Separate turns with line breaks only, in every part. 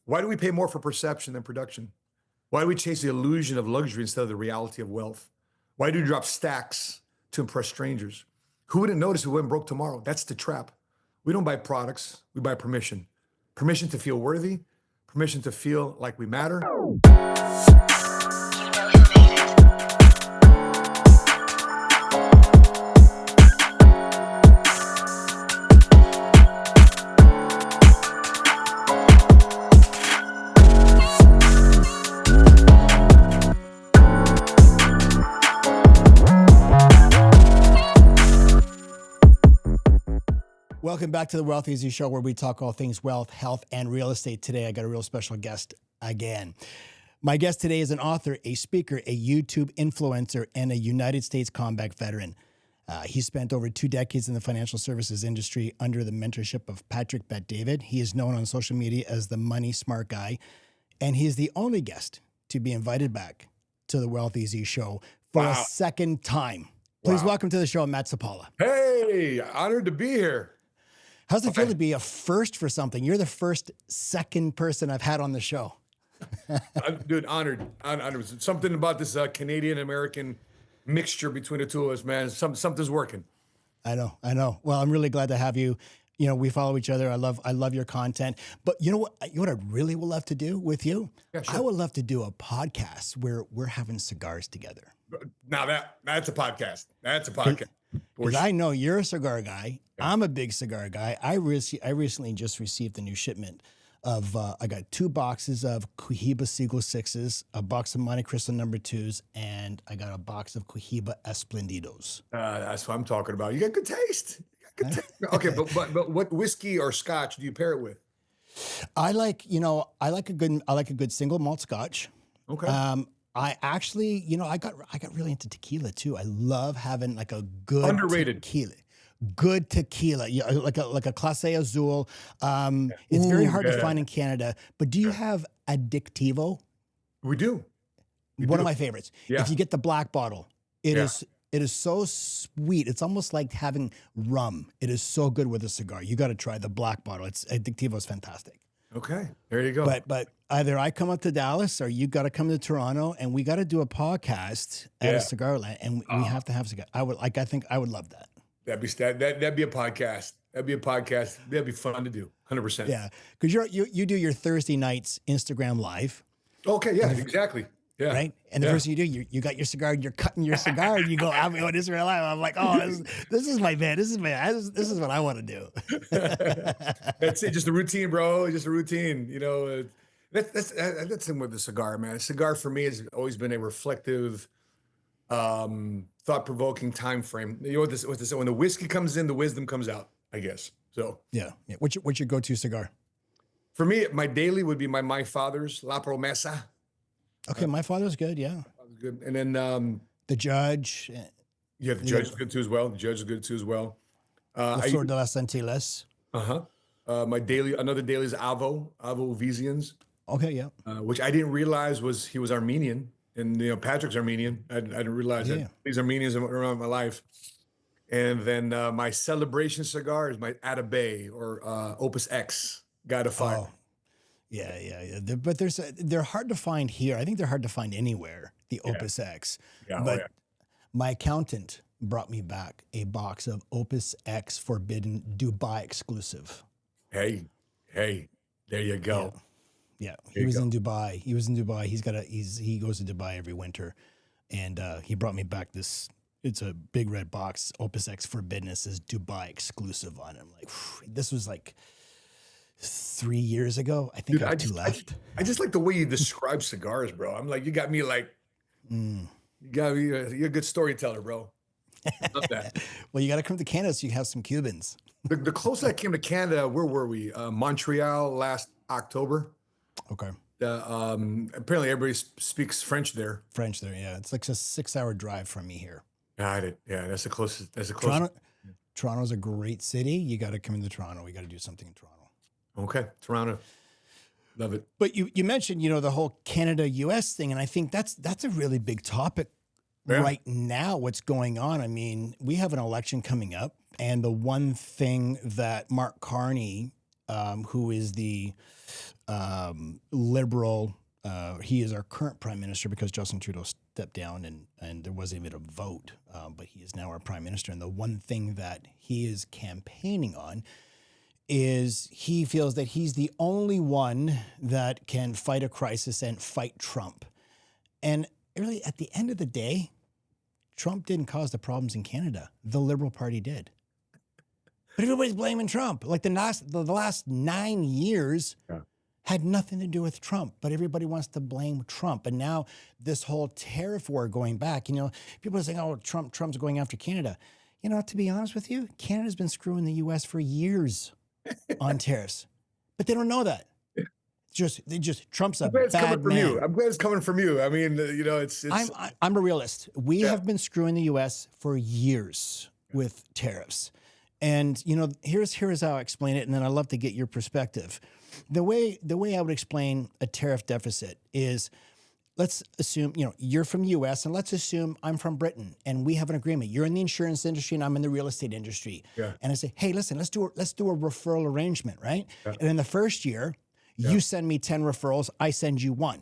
Why do we pay more for perception than production? Why do we chase the illusion of luxury instead of the reality of wealth? Why do we drop stacks to impress strangers? Who wouldn't notice if we went broke tomorrow? That's the trap. We don't buy products, we buy permission. Permission to feel worthy, permission to feel like we matter.
Welcome back to the Wealth Eazy Show, where we talk all things wealth, health, and real estate. Today, I got a real special guest again. My guest today is an author, a speaker, a YouTube influencer, and a United States combat veteran. He spent over 2 decades in the financial services industry under the mentorship of Patrick Bet-David. He is known on social media as the Money Smart Guy, and he is the only guest to be invited back to the Wealth Eazy Show for a second time. Please welcome to the show, Matt Sapaula.
Hey, honored to be here.
How's it feel to be a first for something? You're the second person I've had on the show.
Dude, honored. Something about this Canadian-American mixture between the two of us, man. Something's working.
I know. Well, I'm really glad to have you. You know, we follow each other. I love your content. But you know what? You know what I really would love to do with you? Yeah, sure. I would love to do a podcast where we're having cigars together.
Now that's a podcast. That's a podcast.
Because I know you're a cigar guy. Yeah. I'm a big cigar guy. I recently just received a new shipment of, I got 2 boxes of Cohiba Seagull 6s, a box of Monte Cristo No. 2s, and I got a box of Cohiba Esplendidos.
That's what I'm talking about. You got good taste. Okay, but what whiskey or scotch do you pair it with?
I like a good single malt scotch.
Okay.
I actually, I got really into tequila too. I love having like a good
underrated
tequila. Good tequila, like a Clase Azul. It's very hard to find in Canada. But do you have Addictivo?
We do.
One of my favorites.
Yeah.
If you get the black bottle, it is so sweet. It's almost like having rum. It is so good with a cigar. You got to try the black bottle. Addictivo is fantastic.
Okay, there you go.
But either I come up to Dallas or you got to come to Toronto, and we got to do a podcast at a cigar land, and we have to have cigar. I think I would love that.
That'd be a podcast. That'd be fun to do. 100%.
Yeah, because you do your Thursday nights Instagram live.
Okay, yeah, exactly. Yeah.
Right? And the first thing you do, you got your cigar and you're cutting your cigar and you go, I'm going Israel Live. I'm like, oh, this is my man. This is what I want to do.
That's it. Just a routine, bro. Just a routine. That's in with the cigar, man. A cigar for me has always been a reflective, thought-provoking time frame. You know what this when the whiskey comes in, the wisdom comes out, I guess. So
yeah. What's your go-to cigar?
For me, my daily would be my father's La Promesa.
Okay, my father's good, yeah.
Good. And then
the Judge.
Yeah, the Judge is good too as well. The Judge is good too as well.
La Flor de las Antillas.
Another daily is Avo Vizians.
Okay, yeah.
Which I didn't realize he was Armenian, and Patrick's Armenian. I didn't realize that these Armenians around my life. And then my celebration cigar is my Atabey or Opus X, Guide of Fire.
Oh. Yeah. But they're hard to find here. I think they're hard to find anywhere, the Opus X.
Yeah,
but my accountant brought me back a box of Opus X Forbidden Dubai exclusive.
Hey, there you go.
Yeah. He was in Dubai. He goes to Dubai every winter. And he brought me back it's a big red box, Opus X Forbidden. It says Dubai exclusive on it. I'm like, this was like 3 years ago. I think I have 2 left.
I just like the way you describe cigars, bro. I'm like, you got me like, you're a good storyteller, bro. Love that.
Well, you got to come to Canada so you have some Cubans.
The closest I came to Canada, where were we? Montreal last October.
Okay.
Apparently everybody speaks French there.
Yeah. It's like a 6-hour drive from me here.
Got it. Yeah, that's the closest.
Toronto's a great city. You got to come into Toronto. We got to do something in Toronto.
Okay, Toronto. Love it.
But you mentioned, the whole Canada-US thing, and I think that's a really big topic right now, what's going on. I mean, we have an election coming up, and the one thing that Mark Carney who is the liberal. He is our current prime minister because Justin Trudeau stepped down and there wasn't even a vote, but he is now our prime minister. And the one thing that he is campaigning on is he feels that he's the only one that can fight a crisis and fight Trump. And really, at the end of the day, Trump didn't cause the problems in Canada. The Liberal Party did. But everybody's blaming Trump. Like the last 9 years had nothing to do with Trump, but everybody wants to blame Trump. And now this whole tariff war going back, people are saying, oh, Trump's going after Canada. To be honest with you, Canada's been screwing the U.S. for years on tariffs, but they don't know that. Trump's a bad man.
I'm glad it's coming from you. I mean, it's.
I'm a realist. We have been screwing the U.S. for years with tariffs, and here's how I explain it, and then I'd love to get your perspective. The way I would explain a tariff deficit is, let's assume you're from U.S. and let's assume I'm from Britain, and we have an agreement. You're in the insurance industry and I'm in the real estate industry. Yeah. And I say, hey, listen, let's do a referral arrangement, right? Yeah. And in the first year, you send me 10 referrals, I send you one.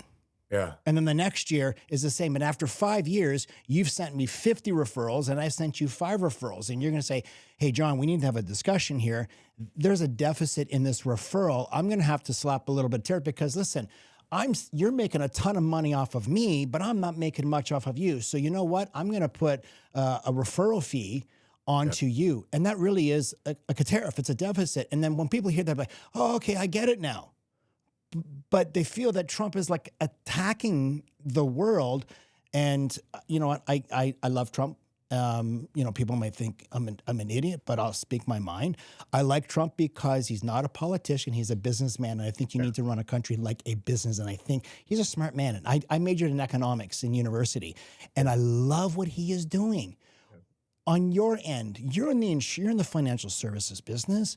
Yeah. And then the next year is the same. And after 5 years, you've sent me 50 referrals and I've sent you 5 referrals. And you're going to say, hey, John, we need to have a discussion here. There's a deficit in this referral. I'm going to have to slap a little bit of tariff because, listen, you're making a ton of money off of me, but I'm not making much off of you. So you know what? I'm going to put a referral fee onto you. And that really is a tariff. It's a deficit. And then when people hear that, they're like, oh, okay, I get it now. But they feel that Trump is like attacking the world. And you know what? I love Trump. People might think I'm an idiot, but I'll speak my mind. I like Trump because he's not a politician. He's a businessman. And I think you need to run a country like a business. And I think he's a smart man. And I majored in economics in university. And I love what he is doing. On your end, you're in the financial services business.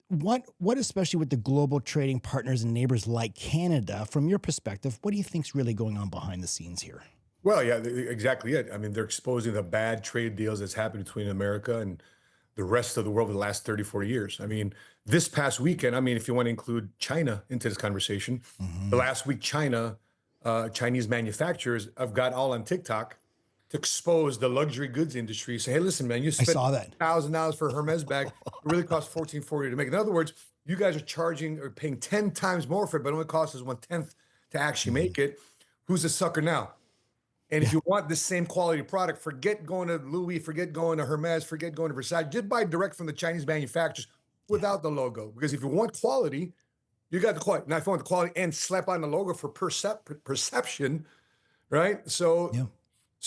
What especially with the global trading partners and neighbors like Canada, from your perspective, what do you think's really going on behind the scenes here?
Well, yeah, exactly it. I mean, they're exposing the bad trade deals that's happened between America and the rest of the world in the last 30, 40 years. I mean, this past weekend, if you want to include China into this conversation, the last week, Chinese manufacturers have got all on TikTok to expose the luxury goods industry. Say, hey, listen, man, you spent $1,000 for a Hermes bag. It really costs $1,440 to make. In other words, you guys are charging or paying 10 times more for it, but it only costs us 1/10 to actually make it. Who's the sucker now? And if you want the same quality product, forget going to Louis, forget going to Hermes, forget going to Versace. Just buy direct from the Chinese manufacturers without the logo. Because if you want quality, you got the quality. Now, if you want the quality and slap on the logo for perception, right? So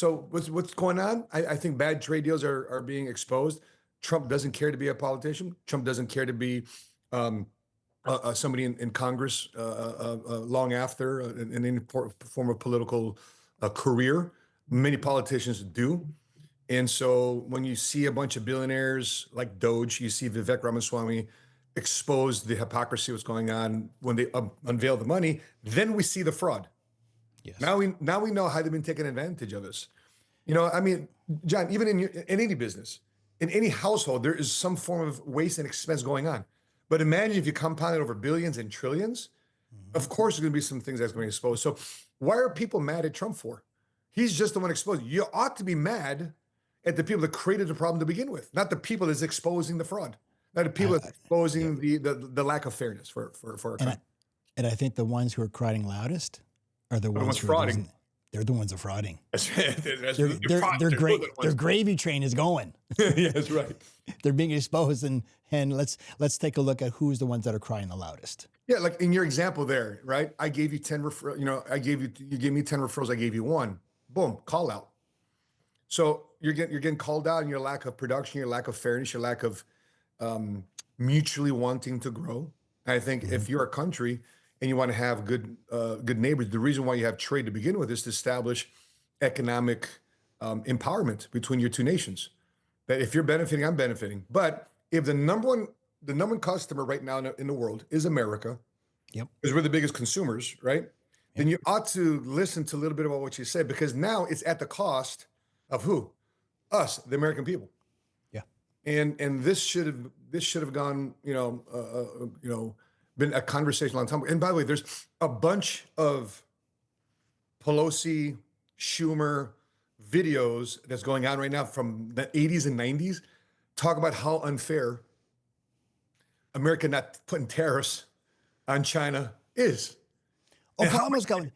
what's going on? I think bad trade deals are being exposed. Trump doesn't care to be a politician. Trump doesn't care to be somebody in Congress long after in any form of political career. Many politicians do. And so when you see a bunch of billionaires like Doge, you see Vivek Ramaswamy expose the hypocrisy of what's going on when they unveil the money, then we see the fraud. Yes. Now we know how they've been taking advantage of us. John, even in any business, in any household, there is some form of waste and expense going on. But imagine if you compound it over billions and trillions, of course there's going to be some things that's going to be exposed. So why are people mad at Trump for? He's just the one exposed. You ought to be mad at the people that created the problem to begin with, not the people that's exposing the fraud, not the people that's exposing the lack of fairness for our country.
And I think the ones who are crying loudest are the ones who are frauding. They're the ones that are frauding. Their gravy train is going.
Yeah, that's right.
They're being exposed, and let's take a look at who's the ones that are crying the loudest.
Yeah, like in your example there, right? I gave you 10 referrals. You gave me 10 referrals. I gave you one. Boom, call out. So you're getting called out in your lack of production, your lack of fairness, your lack of mutually wanting to grow. And I think if you're a country and you want to have good neighbors, the reason why you have trade to begin with is to establish economic empowerment between your two nations. That if you're benefiting, I'm benefiting. But if the number one customer right now in the world is America, because we're the biggest consumers, right? Then you ought to listen to a little bit about what you said, because now it's at the cost of who? Us, the American people. Yeah. And this should have gone, been a conversation a long time ago. And by the way, there's a bunch of Pelosi, Schumer videos that's going on right now from the 80s and 90s talk about how unfair America not putting tariffs on China is. And how
Obama's going.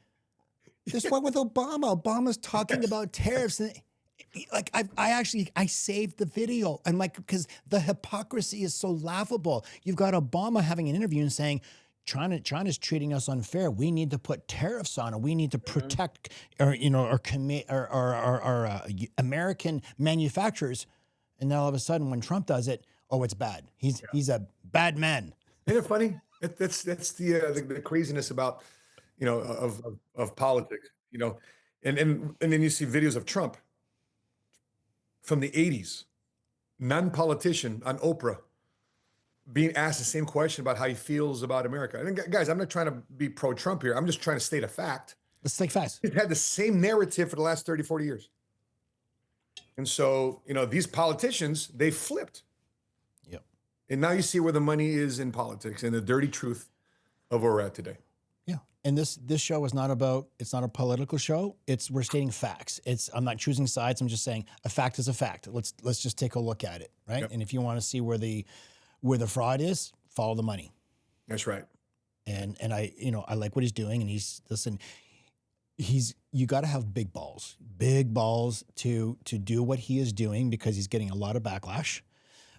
This one with Obama. Obama's talking about tariffs, and like I saved the video. I'm like, because the hypocrisy is so laughable. You've got Obama having an interview and saying, China's treating us unfair. We need to put tariffs on it. We need to protect our American manufacturers. And then all of a sudden, when Trump does it, oh, it's bad. He's a bad man.
Isn't it funny? That's the craziness about, of politics, and then you see videos of Trump from the 80s, non-politician on Oprah, being asked the same question about how he feels about America. And guys, I'm not trying to be pro-Trump here. I'm just trying to state a fact.
Let's take facts.
He's had the same narrative for the last 30, 40 years. And so, these politicians, they flipped.
Yep.
And now you see where the money is in politics and the dirty truth of where we're at today.
Yeah. And this show is not it's not a political show. We're stating facts. I'm not choosing sides. I'm just saying a fact is a fact. Let's just take a look at it. Right.
Yep.
And if you want to see where the fraud is, follow the money.
That's right.
And I like what he's doing. And you got to have big balls to do what he is doing, because he's getting a lot of backlash.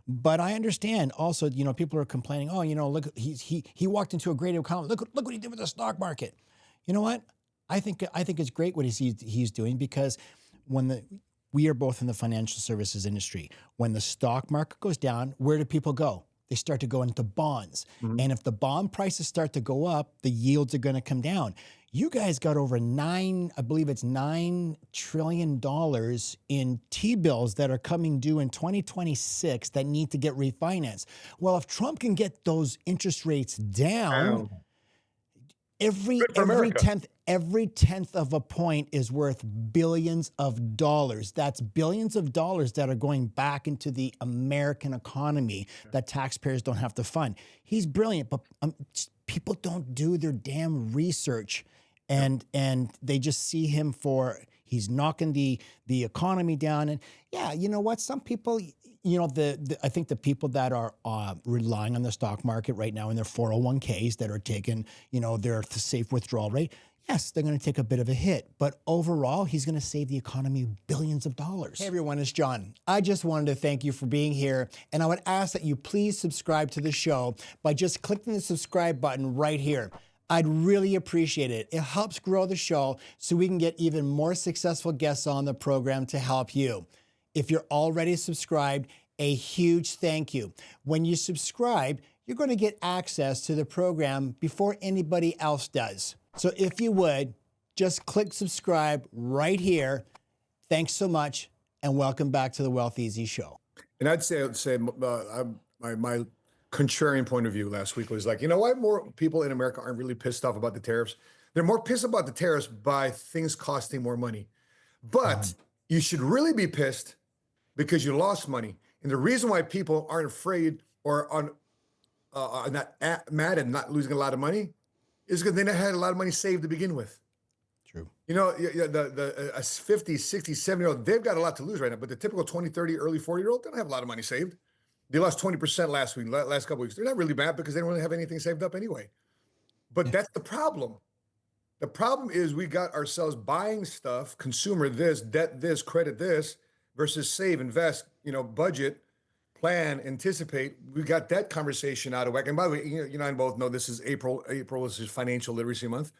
But I understand also, people are complaining, oh, look, he walked into a great economy. Look what he did with the stock market. You know what? I think it's great what he's doing, because we are both in the financial services industry. When the stock market goes down, where do people go? They start to go into bonds. Mm-hmm. And if the bond prices start to go up, the yields are going to come down. You guys got over $9 trillion in T-bills that are coming due in 2026 that need to get refinanced. Well, if Trump can get those interest rates down, every tenth of a point is worth billions of dollars. That's billions of dollars that are going back into the American economy that taxpayers don't have to fund. He's brilliant, but people don't do their damn research. And they just see him he's knocking the economy down. And yeah, you know what? Some people, I think the people that are relying on the stock market right now in their 401ks that are taking, their safe withdrawal rate, yes, they're going to take a bit of a hit. But overall, he's going to save the economy billions of dollars. Hey everyone, it's John. I just wanted to thank you for being here. And I would ask that you please subscribe to the show by just clicking the subscribe button right here. I'd really appreciate it. It helps grow the show so we can get even more successful guests on the program to help you. If you're already subscribed, a huge thank you. When you subscribe, you're going to get access to the program before anybody else does. So if you would, just click subscribe right here. Thanks so much, and welcome back to the Wealth Eazy Show.
And I'd say my contrarian point of view last week was like, why more people in America aren't really pissed off about the tariffs? They're more pissed about the tariffs by things costing more money. But you should really be pissed because you lost money. And the reason why people aren't afraid or are not mad at not losing a lot of money is because they never had a lot of money saved to begin with.
True.
The 50, 60, 70-year-old, they've got a lot to lose right now. But the typical 20, 30, early 40-year-old, they don't have a lot of money saved. They lost 20% last couple of weeks. They're not really bad because they don't really have anything saved up anyway. But that's the problem. The problem is we got ourselves buying stuff, consumer this, debt this, credit this, versus save, invest, budget, plan, anticipate. We got that conversation out of whack. And by the way, you and I both know this is April. April is Financial Literacy Month.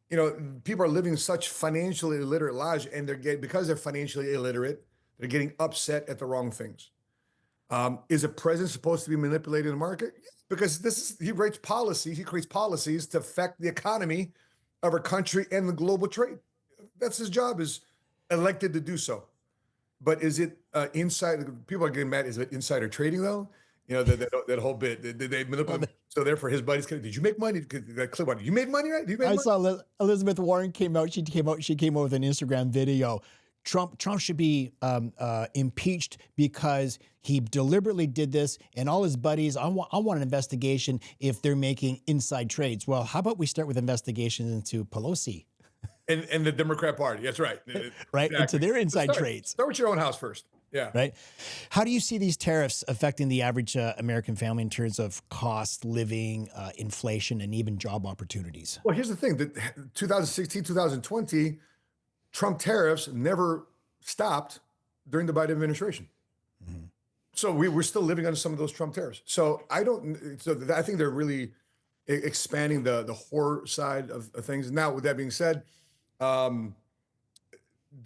People are living such financially illiterate lives, and because they're financially illiterate, they're getting upset at the wrong things. Is a president supposed to be manipulating the market? Because he creates policies to affect the economy of our country and the global trade. That's his job, is elected to do so. But is it people are getting mad, is it insider trading though? That whole bit, did they manipulate? So therefore his buddies, did you make money? That clip on you made money, right?
I saw Elizabeth Warren came out with an Instagram video. Trump should be impeached because he deliberately did this, and all his buddies. I want an investigation if they're making inside trades. Well, how about we start with investigations into Pelosi,
And the Democrat Party. That's right.
right?
Exactly.
Into their inside
Start
trades.
with your own house first. Yeah.
Right. How do you see these tariffs affecting the average American family in terms of cost, living, inflation, and even job opportunities?
Well, here's the thing: that 2016, 2020, Trump tariffs never stopped during the Biden administration. So we're still living under some of those Trump tariffs. So I don't. So I think they're really expanding the horror side of things. Now, with that being said,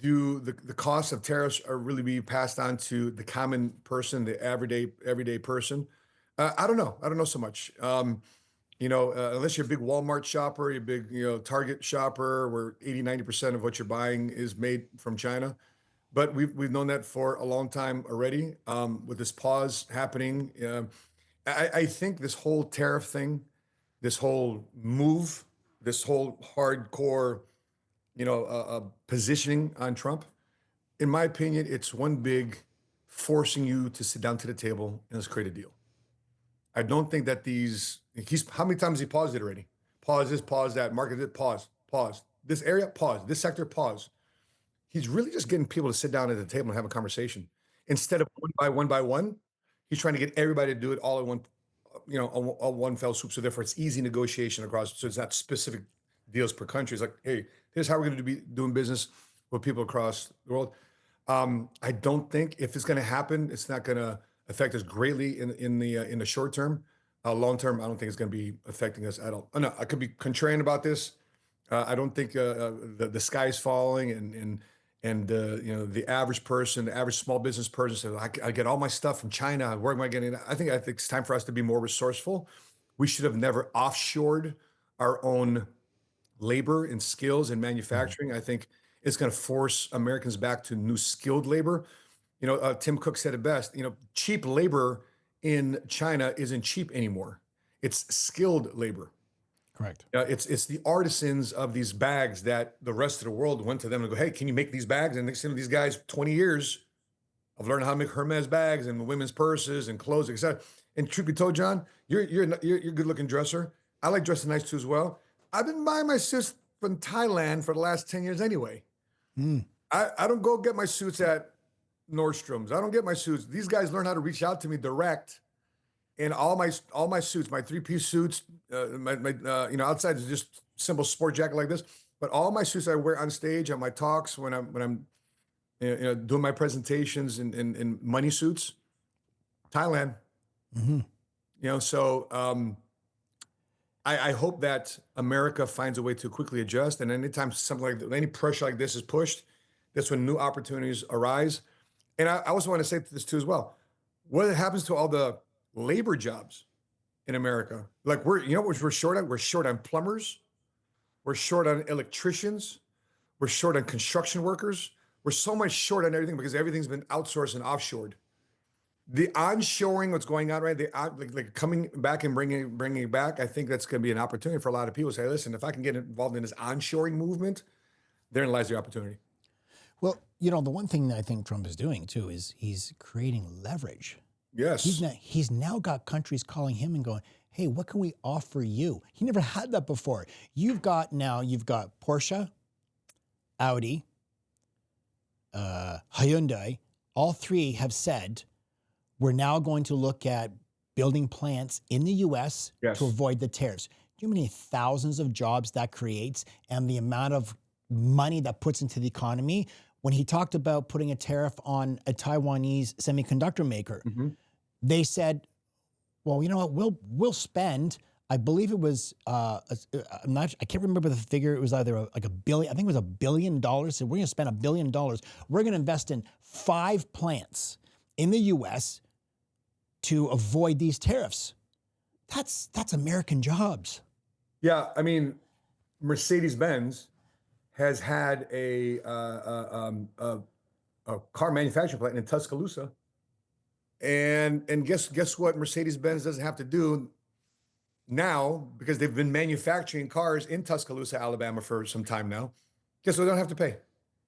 do the costs of tariffs are really be passed on to the common person, the everyday person? I don't know. I don't know so much. Unless you're a big Walmart shopper, you're a big, Target shopper, where 80, 90% of what you're buying is made from China. But we've known that for a long time already. With this pause happening, I think this whole tariff thing, this whole move, this whole hardcore, positioning on Trump, in my opinion, it's one big forcing you to sit down to the table and let's create a deal. I don't think that how many times he paused it already? Pause this, pause that, market it, pause. This area, pause. This sector, pause. He's really just getting people to sit down at the table and have a conversation. Instead of one by one, he's trying to get everybody to do it all at one, one fell swoop. So therefore it's easy negotiation across. So it's not specific deals per country. It's like, hey, here's how we're going to be doing business with people across the world. I don't think if it's going to happen, it's not going to affect us greatly in the short term. Long term, I don't think it's going to be affecting us at all. No, I could be contrarian about this. I don't think the sky's falling, and the average person, the average small business person says, I get all my stuff from China. Where am I getting it? I think it's time for us to be more resourceful. We should have never offshored our own labor and skills in manufacturing. I think it's going to force Americans back to new skilled labor. Tim Cook said it best. Cheap labor in China isn't cheap anymore. It's skilled labor.
Correct.
It's the artisans of these bags that the rest of the world went to them and go, hey, can you make these bags? And next thing these guys, 20 years of learning how to make Hermes bags and women's purses and clothes, etc. And truth be told, John, you're a good looking dresser. I like dressing nice too as well. I've been buying my suits from Thailand for the last 10 years anyway. I don't go get my suits at Nordstrom's. I don't get my suits. These guys learn how to reach out to me direct. And all my suits, my 3-piece suits, outside is just simple sport jacket like this. But all my suits I wear on stage, on my talks, when I'm doing my presentations in money suits, Thailand. I hope that America finds a way to quickly adjust. And anytime any pressure like this is pushed, that's when new opportunities arise. And I also want to say this too as well. What happens to all the labor jobs in America? Like we're short on? We're short on plumbers. We're short on electricians. We're short on construction workers. We're so much short on everything because everything's been outsourced and offshored. The onshoring, what's going on, right? Like coming back and bringing it back. I think that's going to be an opportunity for a lot of people to say, listen, if I can get involved in this onshoring movement, therein lies the opportunity.
Well, the one thing that I think Trump is doing too is he's creating leverage.
Yes.
He's now got countries calling him and going, hey, what can we offer you? He never had that before. You've got Porsche, Audi, Hyundai. All three have said, we're now going to look at building plants in the U.S. to avoid the tariffs. Do you know how many thousands of jobs that creates and the amount of money that puts into the economy? When he talked about putting a tariff on a Taiwanese semiconductor maker, they said, well, you know what, we'll spend, I believe it was, I can't remember the figure. It was either like $1 billion, I think it was $1 billion. So we're going to spend $1 billion. We're going to invest in 5 plants in the U.S. to avoid these tariffs. That's American jobs.
Yeah, I mean, Mercedes-Benz has had a car manufacturing plant in Tuscaloosa, and guess what? Mercedes-Benz doesn't have to do now because they've been manufacturing cars in Tuscaloosa, Alabama for some time now. Guess what? They don't have to pay.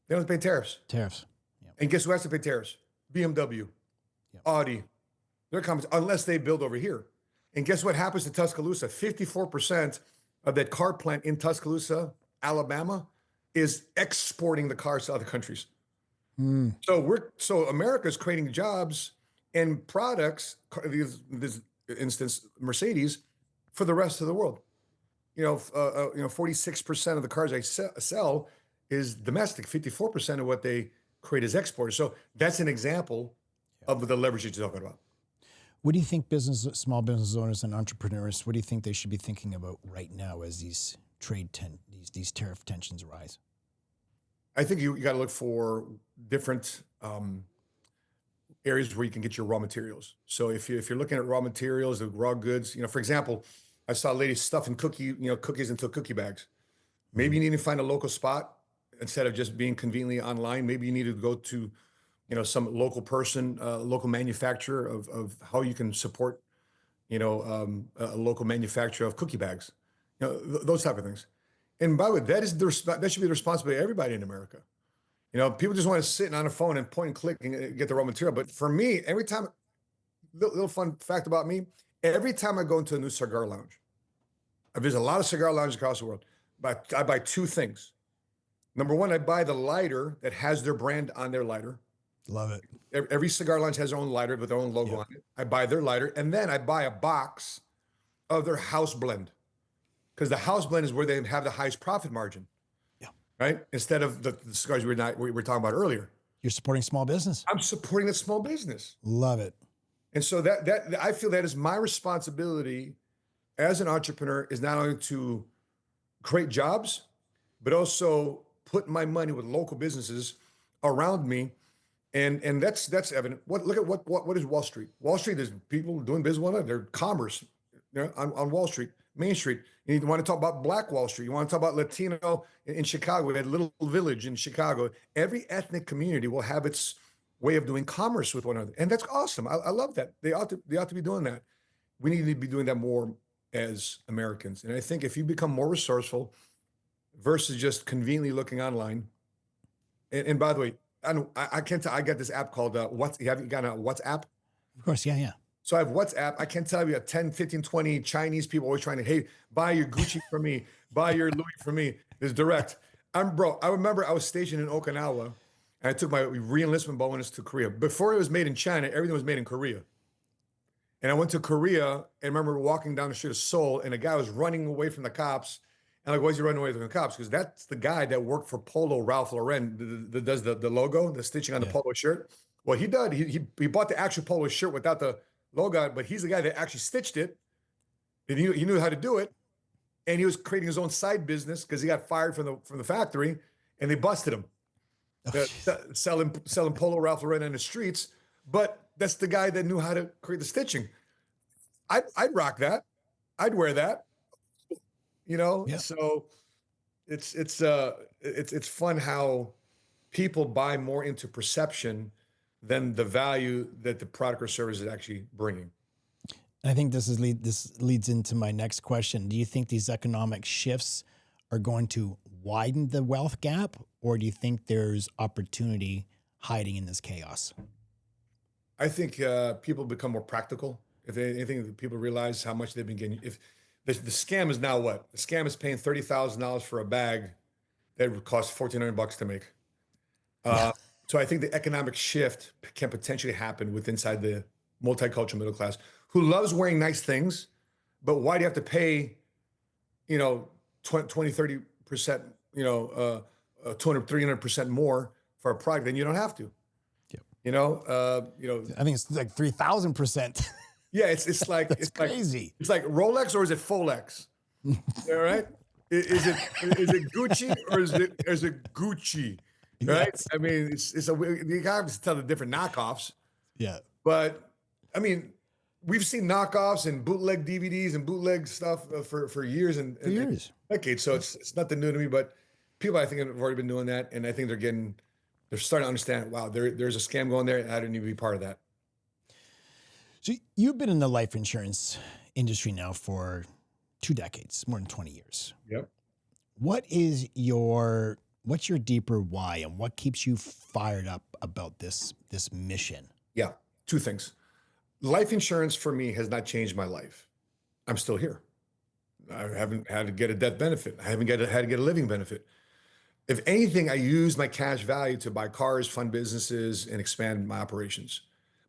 They don't have to pay tariffs.
Tariffs. Yep.
And guess who has to pay tariffs? BMW,
Yep.
Audi. Their companies, unless they build over here. And guess what happens to Tuscaloosa? 54% of that car plant in Tuscaloosa, Alabama, is exporting the cars to other countries. So America's creating jobs and products, this instance, Mercedes, for the rest of the world. 46% of the cars I sell is domestic. 54% of what they create is exported. So that's an example of the leverage that you're talking about.
What do you think small business owners and entrepreneurs, what do you think they should be thinking about right now as these these tariff tensions arise?
I think you got to look for different areas where you can get your raw materials. So if you're looking at raw materials, the raw goods, for example, I saw a lady stuffing cookies into cookie bags. Maybe you need to find a local spot instead of just being conveniently online. Maybe you need to go to some local person, local manufacturer of how you can support, a local manufacturer of cookie bags, those type of things. And by the way, that should be the responsibility of everybody in America. People just want to sit on a phone and point and click and get the raw material. But for me, every time, little fun fact about me, every time I go into a new cigar lounge, I visit a lot of cigar lounges across the world, but I buy two things. Number one, I buy the lighter that has their brand on their lighter.
Love it.
Every cigar lounge has their own lighter with their own logo on it. I buy their lighter, and then I buy a box of their house blend, because the house blend is where they have the highest profit margin. Yeah. Right. Instead of the cigars we were talking about earlier.
You're supporting small business.
I'm supporting the small business.
Love it.
And so that I feel that is my responsibility as an entrepreneur, is not only to create jobs, but also put my money with local businesses around me. And that's evident. Look at what is Wall Street? Wall Street is people doing business with they're commerce, on Wall Street, Main Street. You want to talk about Black Wall Street. You want to talk about Latino in Chicago. We had a little village in Chicago. Every ethnic community will have its way of doing commerce with one another, and that's awesome. I love that. They ought to be doing that. We need to be doing that more as Americans. And I think if you become more resourceful versus just conveniently looking online. And by the way, I can't tell. I got this app called have you got a WhatsApp?
Of course, yeah.
So I have WhatsApp. I can't tell you 10, 15, 20 Chinese people always trying to, hey, buy your Gucci for me, buy your Louis for me. It's direct. I remember I was stationed in Okinawa, and I took my re-enlistment bonus to Korea. Before it was made in China, everything was made in Korea. And I went to Korea and I remember walking down the street of Seoul, and a guy was running away from the cops. And why is he running away from the cops? Because that's the guy that worked for Polo Ralph Lauren, that does the logo, the stitching on the polo shirt. Well, he did. He bought the actual polo shirt without the logo, but he's the guy that actually stitched it. And he knew how to do it. And he was creating his own side business because he got fired from the factory, and they busted him. Selling Polo Ralph Lauren on the streets. But that's the guy that knew how to create the stitching. I'd rock that. I'd wear that. So it's fun how people buy more into perception than the value that the product or service is actually bringing.
I think this leads into my next question. Do you think these economic shifts are going to widen the wealth gap, or do you think there's opportunity hiding in this chaos?
I think people become more practical. If anything, people realize how much they've been getting. If the scam is now what? The scam is paying $30,000 for a bag that would cost $1,400 to make. So I think the economic shift can potentially happen inside the multicultural middle class, who loves wearing nice things, but why do you have to pay, 20, 30%, 200, 300% more for a product than you don't have to? Yep.
I think it's like 3,000%.
Yeah, it's like
it's crazy.
It's like Rolex, or is it Folex? All right. Is it Gucci or is it Gucci? Right. Yes. I mean, you got to tell the different knockoffs.
Yeah.
But I mean, we've seen knockoffs and bootleg DVDs and bootleg stuff for years and decades. So it's nothing new to me. But people, I think, have already been doing that, and I think they're starting to understand. Wow, there's a scam going there, and I don't need to be part of that.
So you've been in the life insurance industry now for 2 decades, more than 20 years.
Yep.
What is your What's your deeper why, and what keeps you fired up about this mission?
Yeah, two things. Life insurance for me has not changed my life. I'm still here. I haven't had to get a death benefit. I haven't had to get a living benefit. If anything, I use my cash value to buy cars, fund businesses, and expand my operations.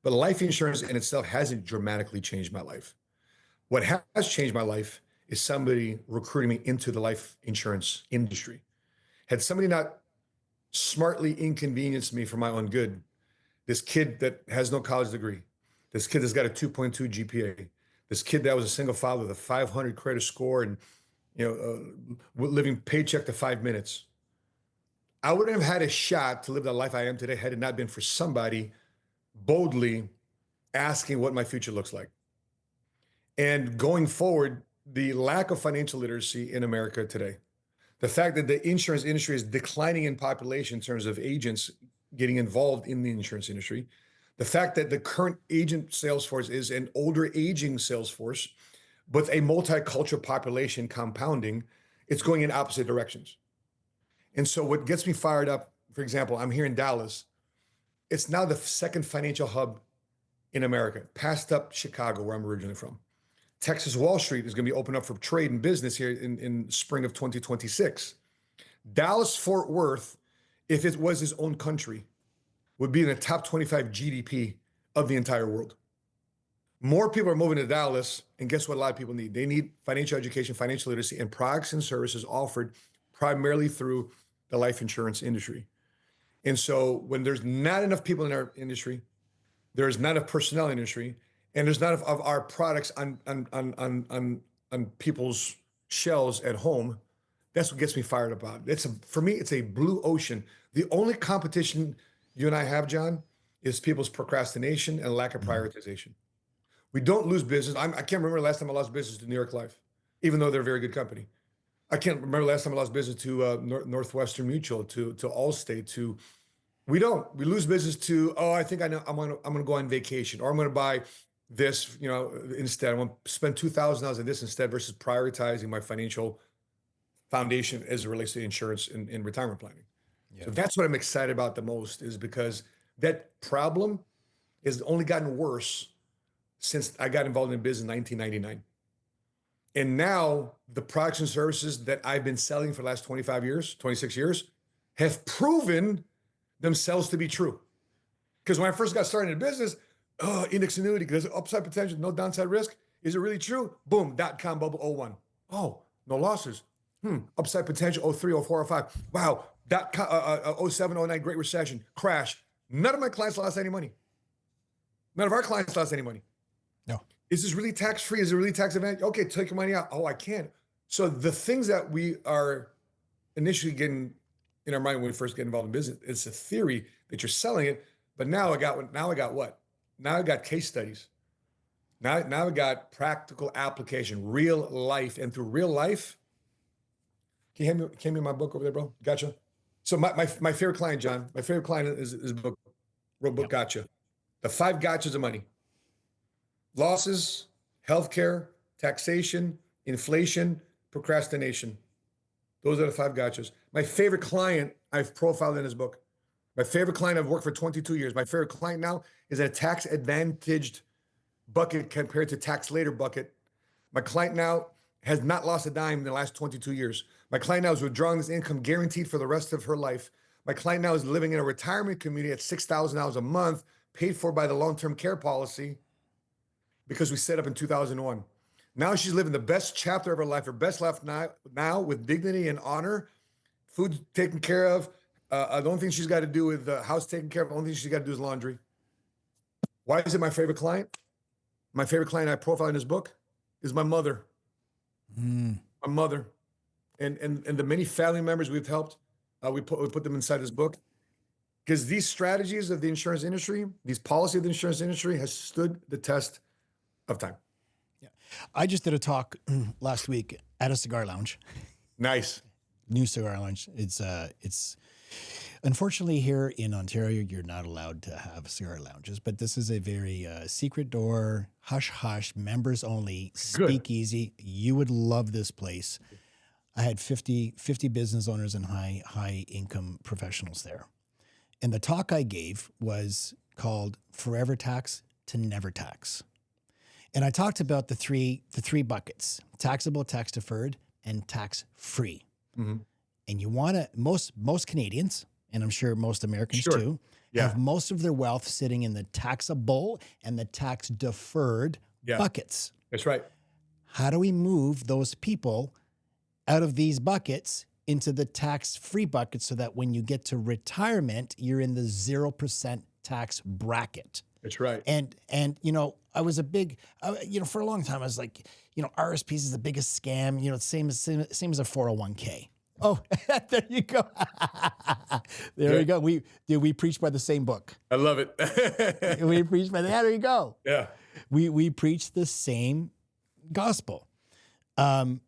But life insurance in itself hasn't dramatically changed my life. What has changed my life is somebody recruiting me into the life insurance industry. Had somebody not smartly inconvenienced me for my own good, this kid that has no college degree, this kid that's got a 2.2 GPA, this kid that was a single father with a 500 credit score and living paycheck to 5 minutes, I wouldn't have had a shot to live the life I am today had it not been for somebody boldly asking what my future looks like. And going forward, the lack of financial literacy in America today, the fact that the insurance industry is declining in population in terms of agents getting involved in the insurance industry, the fact that the current agent sales force is an older aging sales force with a multicultural population compounding, it's going in opposite directions. And so what gets me fired up, for example, I'm here in Dallas. It's now the second financial hub in America, passed up Chicago, where I'm originally from. Texas Wall Street is going to be open up for trade and business here in spring of 2026. Dallas Fort Worth, if it was its own country, would be in the top 25 GDP of the entire world. More people are moving to Dallas, and guess what a lot of people need? They need financial education, financial literacy, and products and services offered primarily through the life insurance industry. And so when there's not enough people in our industry, there's not enough personnel in the industry, and there's not enough of our products on people's shelves at home, that's what gets me fired about. For me, it's a blue ocean. The only competition you and I have, John, is people's procrastination and lack of prioritization. We don't lose business. I can't remember the last time I lost business to New York Life, even though they're a very good company. I can't remember the last time I lost business to Northwestern Mutual, to Allstate, we lose business to, oh, I think I know, I'm gonna go on vacation, or I'm gonna buy this, instead. I'm gonna spend $2,000 on this instead, versus prioritizing my financial foundation as it relates to insurance and retirement planning. Yeah. So that's what I'm excited about the most, is because that problem has only gotten worse since I got involved in business in 1999. And now the products and services that I've been selling for the last 25 years, 26 years, have proven themselves to be true. Because when I first got started in business, index annuity, there's upside potential, no downside risk. Is it really true? Boom, .com bubble 01. Oh, no losses. Upside potential 03, 04, 05. Wow, .com, 07, 09, Great Recession, crash. None of my clients lost any money. None of our clients lost any money.
No.
Is this really tax-free? Is it really tax advantage? Okay, take your money out. Oh, I can't. So the things that we are initially getting in our mind when we first get involved in business, it's a theory that you're selling it. But now I got what? Now I got case studies. Now I got practical application, real life. And through real life, can you hand me my book over there, bro? Gotcha. So my favorite client, John, my favorite client is book, wrote book, Gotcha. The 5 gotchas of money. Losses, healthcare, taxation, inflation, procrastination. Those are the 5 gotchas. My favorite client I've profiled in his book. My favorite client I've worked for 22 years. My favorite client now is a tax advantaged bucket compared to tax later bucket. My client now has not lost a dime in the last 22 years. My client now is withdrawing this income guaranteed for the rest of her life. My client now is living in a retirement community at $6,000 a month, paid for by the long-term care policy, because we set up in 2001. Now she's living the best chapter of her life, her best life now with dignity and honor, food taken care of. The only thing she's got to do with the house taken care of, the only thing she's got to do is laundry. Why is it my favorite client? My favorite client I profile in this book is my mother. My mother. And the many family members we've helped, we put them inside this book. Because these strategies of the insurance industry, these policies of the insurance industry has stood the test of time.
Yeah. I just did a talk last week at a cigar lounge.
Nice.
New cigar lounge. It's unfortunately here in Ontario, you're not allowed to have cigar lounges, but this is a very secret door, hush hush, members only, speakeasy. You would love this place. I had 50 business owners and high income professionals there. And the talk I gave was called Forever Tax to Never Tax. And I talked about the three buckets: taxable, tax deferred, and tax free.
Mm-hmm.
And you want to, most Canadians, and I'm sure most Americans
Sure.
too, have most of their wealth sitting in the taxable and the tax deferred buckets.
That's right.
How do we move those people out of these buckets into the tax-free bucket so that when you get to retirement, you're in the 0% tax bracket?
That's right.
And you know, I was a big, for a long time, I was like, RSPs is the biggest scam, same as a 401k. Oh, there you go. There we go. We preach by the same book.
I love it.
We preach by there you go.
Yeah.
We preach the same gospel. And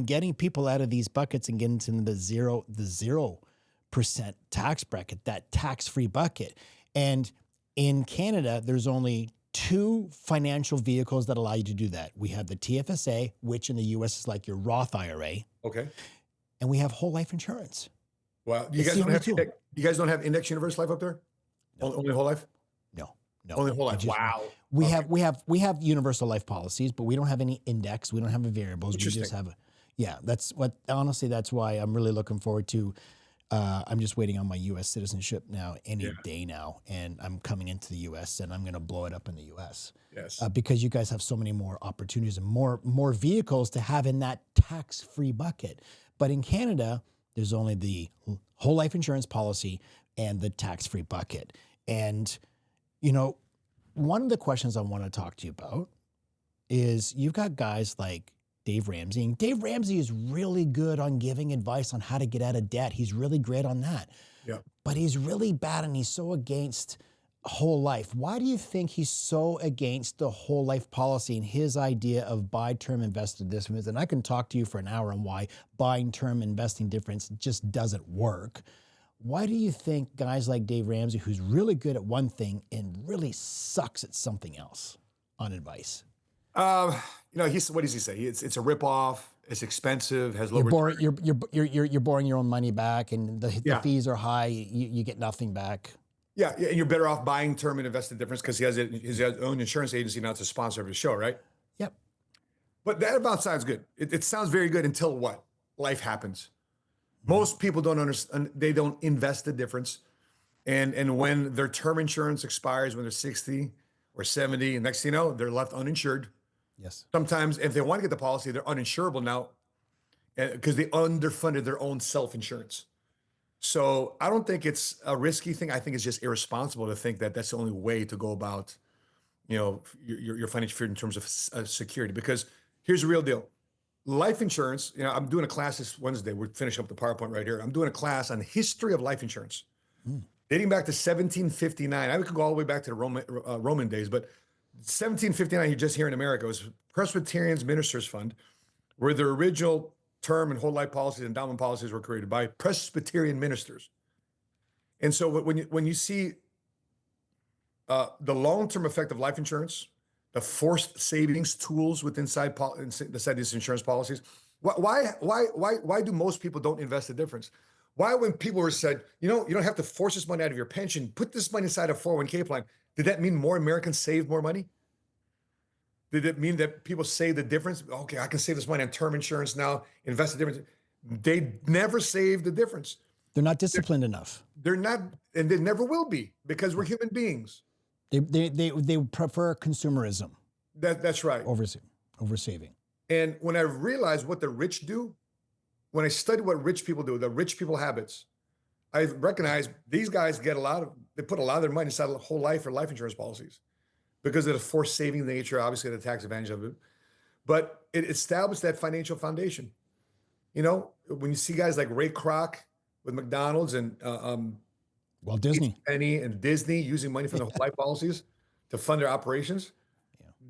getting people out of these buckets and getting into the 0% tax bracket, that tax-free bucket. And in Canada, there's only two financial vehicles that allow you to do that. We have the TFSA, which in the US is like your Roth IRA.
Okay.
And we have whole life insurance.
Wow. You guys don't have index universe life up there? No. Only whole life?
No.
Only whole life. Wow.
We have universal life policies, but we don't have any index. We don't have a variables. We just have that's why I'm really looking forward to. I'm just waiting on my U.S. citizenship now, any day now, and I'm coming into the U.S. and I'm going to blow it up in the U.S.
Yes.
Because you guys have so many more opportunities and more vehicles to have in that tax-free bucket. But in Canada, there's only the whole life insurance policy and the tax-free bucket. And one of the questions I want to talk to you about is you've got guys like Dave Ramsey. And Dave Ramsey is really good on giving advice on how to get out of debt. He's really great on that.
Yeah.
But he's really bad and he's so against whole life. Why do you think he's so against the whole life policy and his idea of buy term invested difference? And I can talk to you for an hour on why buying term investing difference just doesn't work. Why do you think guys like Dave Ramsey, who's really good at one thing and really sucks at something else, on advice?
What does he say? It's a ripoff. It's expensive. Has low
return. You're borrowing your own money back, and the fees are high. You get nothing back.
Yeah, and you're better off buying term and invested difference because he has his own insurance agency now to sponsor of his show, right?
Yep.
But that about sounds good. It sounds very good until what? Life happens. Most people don't understand. They don't invest the difference, and when their term insurance expires when they're 60 or 70, and next thing you know, they're left uninsured.
Yes.
Sometimes, if they want to get the policy, they're uninsurable now because they underfunded their own self-insurance. So I don't think it's a risky thing. I think it's just irresponsible to think that that's the only way to go about, your financial future in terms of security. Because here's the real deal: life insurance. I'm doing a class this Wednesday. We're finishing up the PowerPoint right here. I'm doing a class on the history of life insurance, dating back to 1759. I could go all the way back to the Roman days, but 1759, just here in America, was Presbyterians Ministers Fund, where the original term and whole life policies, endowment policies were created by Presbyterian ministers. And so when you see the long-term effect of life insurance, the forced savings tools inside these insurance policies, why do most people don't invest the difference? Why, when people were said, you don't have to force this money out of your pension, put this money inside a 401k plan, did that mean more Americans saved more money? Did it mean that people save the difference? Okay, I can save this money on term insurance now, invest the difference. They never save the difference.
They're not disciplined enough.
They're not, and they never will be, because we're human beings.
They prefer consumerism.
That's right.
Over saving. And
when I realized what the rich do, when I studied what rich people do, the rich people habits, I recognize these guys they put a lot of their money inside whole life or life insurance policies because of the forced saving nature, obviously the tax advantage of it. But it established that financial foundation. When you see guys like Ray Kroc with McDonald's and
Walt Disney,
Penny and Disney using money from the whole life policies to fund their operations,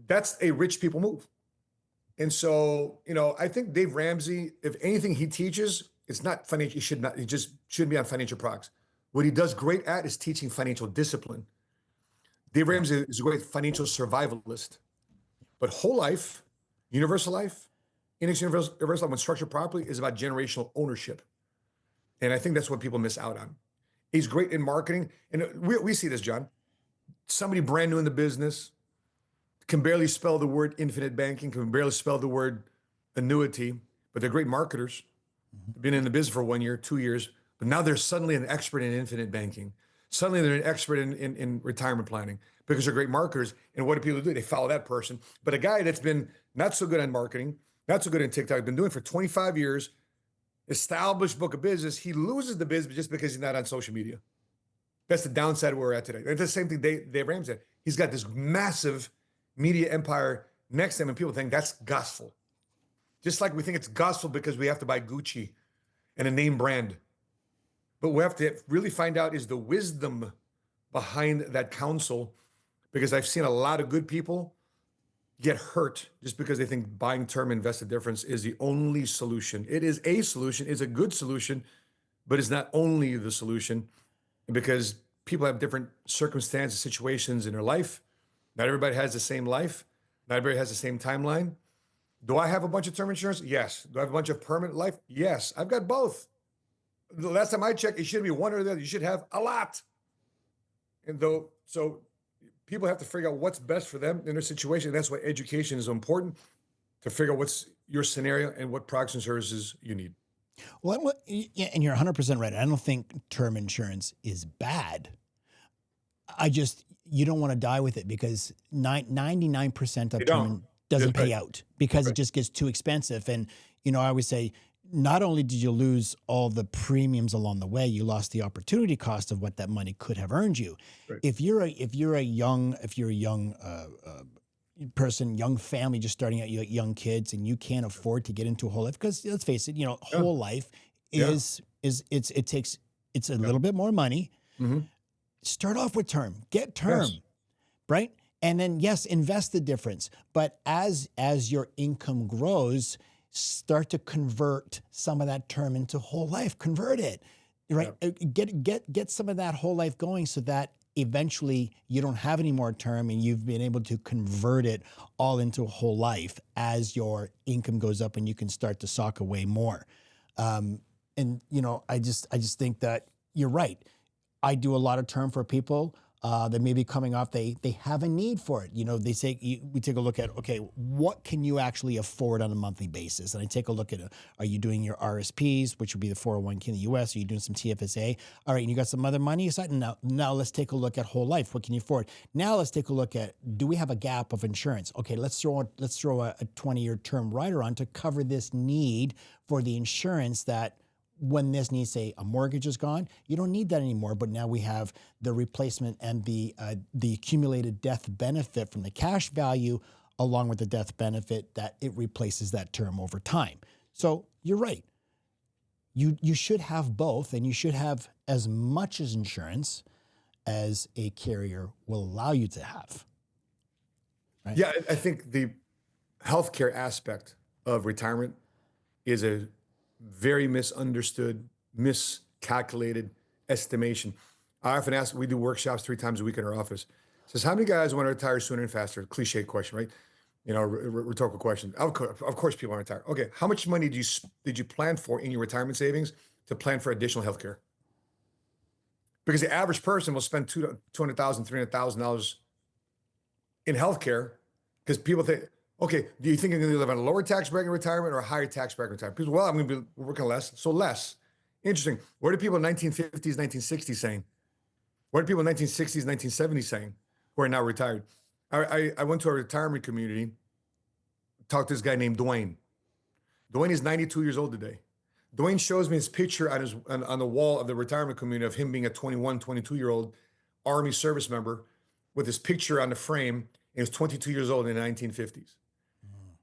that's a rich people move. And so, I think Dave Ramsey, if anything he teaches, it's not financial. He just shouldn't be on financial products. What he does great at is teaching financial discipline. Dave Ramsey is a great financial survivalist, but whole life, universal life, Index universal when structured properly is about generational ownership. And I think that's what people miss out on. He's great in marketing. And we see this, John. Somebody brand new in the business can barely spell the word infinite banking, can barely spell the word annuity, but they're great marketers. They've been in the business for 1 year, 2 years, but now they're suddenly an expert in infinite banking. Suddenly they're an expert in retirement planning because they're great marketers. And what do people do? They follow that person. But a guy that's been not so good on marketing, not so good in TikTok, been doing it for 25 years, established book of business, he loses the business just because he's not on social media. That's the downside where we're at today. It's the same thing Dave Ramsey said. He's got this massive media empire next to him, and people think that's gospel. Just like we think it's gospel because we have to buy Gucci and a name brand. But we have to really find out is the wisdom behind that counsel, because I've seen a lot of good people get hurt just because they think buying term invested difference is the only solution. It is a solution, it's a good solution, but it's not only the solution because people have different circumstances, situations in their life. Not everybody has the same life. Not everybody has the same timeline. Do I have a bunch of term insurance? Yes. Do I have a bunch of permanent life? Yes. I've got both. The last time I checked, it should be one or the other. You should have a lot. And so people have to figure out what's best for them in their situation. That's why education is important, to figure out what's your scenario and what products and services you need.
Well, yeah, and you're 100% right. I don't think term insurance is bad. You don't want to die with it because 99% of term doesn't pay out because it just gets too expensive. And, I always say, not only did you lose all the premiums along the way, you lost the opportunity cost of what that money could have earned you. Right. If you're a young person, young family, just starting out, young kids, and you can't afford to get into a whole life, because let's face it, whole life it's a little bit more money. Mm-hmm. Start off with term, get term, right? And then yes, invest the difference. But as your income grows, start to convert some of that term into whole life. Convert it, right? Get some of that whole life going so that eventually you don't have any more term and you've been able to convert it all into a whole life as your income goes up and you can start to sock away more. And I just think that you're right. I do a lot of term for people that may be coming off. They have a need for it. They say, we take a look at, okay, what can you actually afford on a monthly basis? And I take a look at, are you doing your RSPs, which would be the 401k in the US? Are you doing some TFSA? All right, and you got some other money aside? Now let's take a look at whole life. What can you afford? Now let's take a look at, do we have a gap of insurance? Okay, let's throw a 20-year term rider on to cover this need for the insurance that when this needs, say, a mortgage is gone, you don't need that anymore. But now we have the replacement and the accumulated death benefit from the cash value, along with the death benefit that it replaces that term over time. So you're right. You should have both, and you should have as much as insurance as a carrier will allow you to have. Right?
Yeah, I think the healthcare aspect of retirement is a very misunderstood, miscalculated estimation. I often ask, we do workshops 3 times a week in our office. It says, how many guys want to retire sooner and faster? Cliche question, right? Rhetorical question. Of course people want to retire. Okay, how much money did you plan for in your retirement savings to plan for additional healthcare? Because the average person will spend $200,000, $300,000 in healthcare because people think, okay, do you think you're going to live on a lower tax bracket in retirement or a higher tax bracket in retirement? People, well, I'm going to be working less, so less. Interesting. What are people in 1950s, 1960s saying? What are people in 1960s, 1970s saying who are now retired? I went to a retirement community, talked to this guy named Dwayne. Dwayne is 92 years old today. Dwayne shows me his picture on the wall of the retirement community of him being a 21, 22-year-old Army service member with his picture on the frame. He was 22 years old in the 1950s.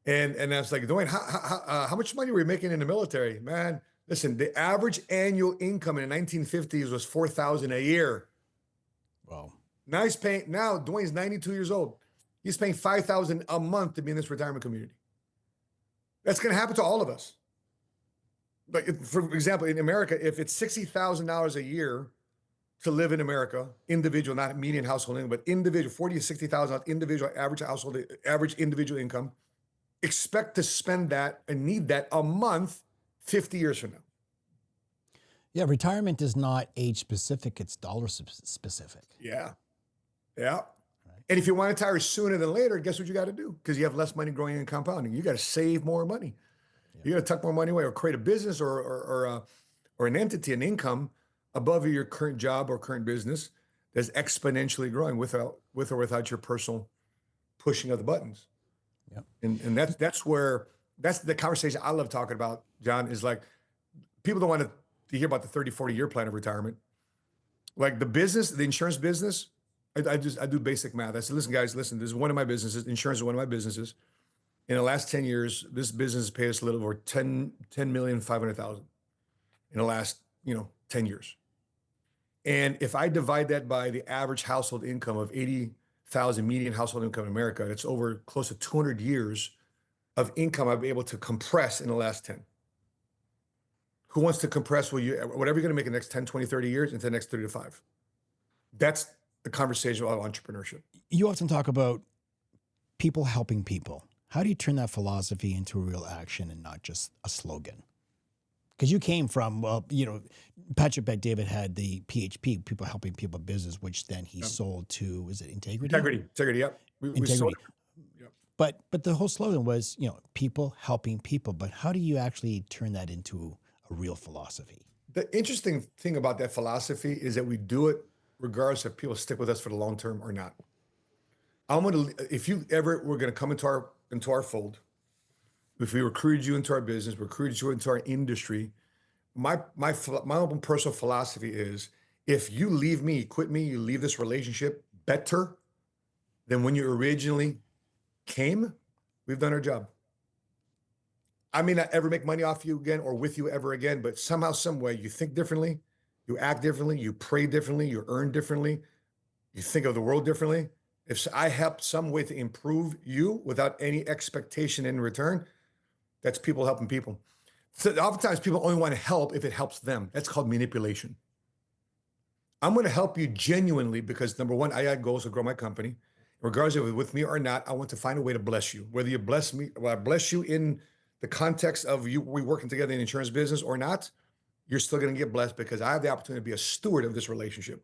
And I was like, Dwayne, how much money were you making in the military? Man, listen, the average annual income in the 1950s was $4,000 a year. Wow. Now Dwayne's 92 years old. He's paying $5,000 a month to be in this retirement community. That's going to happen to all of us. Like, for example, in America, if it's $60,000 a year to live in America, individual, not median household income, but individual, $40,000 to $60,000 individual average individual income. expect to spend that and need that a month 50 years from now.
Yeah, retirement is not age specific, it's dollar specific.
Yeah. Yeah. And if you want to retire sooner than later, guess what you got to do? Because you have less money growing and compounding. You got to save more money. You got to tuck more money away or create a business or an entity, an income above your current job or current business that's exponentially growing with or without your personal pushing of the buttons.
Yep.
And that's the conversation I love talking about, John, is like people don't want to hear about the 30, 40-year plan of retirement. Like the insurance business, I do basic math. I said, listen, guys, this is one of my businesses. Insurance is one of my businesses. In the last 10 years, this business has paid us a little over $10,500,000 in the last, 10 years. And if I divide that by the average household income of 80,000 median household income in America, it's over close to 200 years of income I've been able to compress in the last 10. Who wants to compress whatever you're going to make in the next 10, 20, 30 years into the next 3 to 5? That's the conversation about entrepreneurship.
You often talk about people helping people. How do you turn that philosophy into a real action and not just a slogan? Because you came from, Patrick Bet-David had the PHP, People Helping People business, which then he sold to, is it Integrity?
Integrity, yep. We sold it.
Yep. But the whole slogan was, people helping people. But how do you actually turn that into a real philosophy?
The interesting thing about that philosophy is that we do it regardless if people stick with us for the long term or not. If you ever were going to come into our fold, if we recruited you into our business, recruited you into our industry, my own personal philosophy is if you leave me, quit me, you leave this relationship better than when you originally came, we've done our job. I may not ever make money off you again or with you ever again, but somehow, some way, you think differently, you act differently, you pray differently, you earn differently, you think of the world differently. If I help some way to improve you without any expectation in return, that's people helping people. So oftentimes people only want to help if it helps them. That's called manipulation. I'm going to help you genuinely because number one, I got goals to grow my company. Regardless of it with me or not, I want to find a way to bless you. Whether you bless me, well, I bless you in the context of we working together in the insurance business or not, you're still going to get blessed because I have the opportunity to be a steward of this relationship.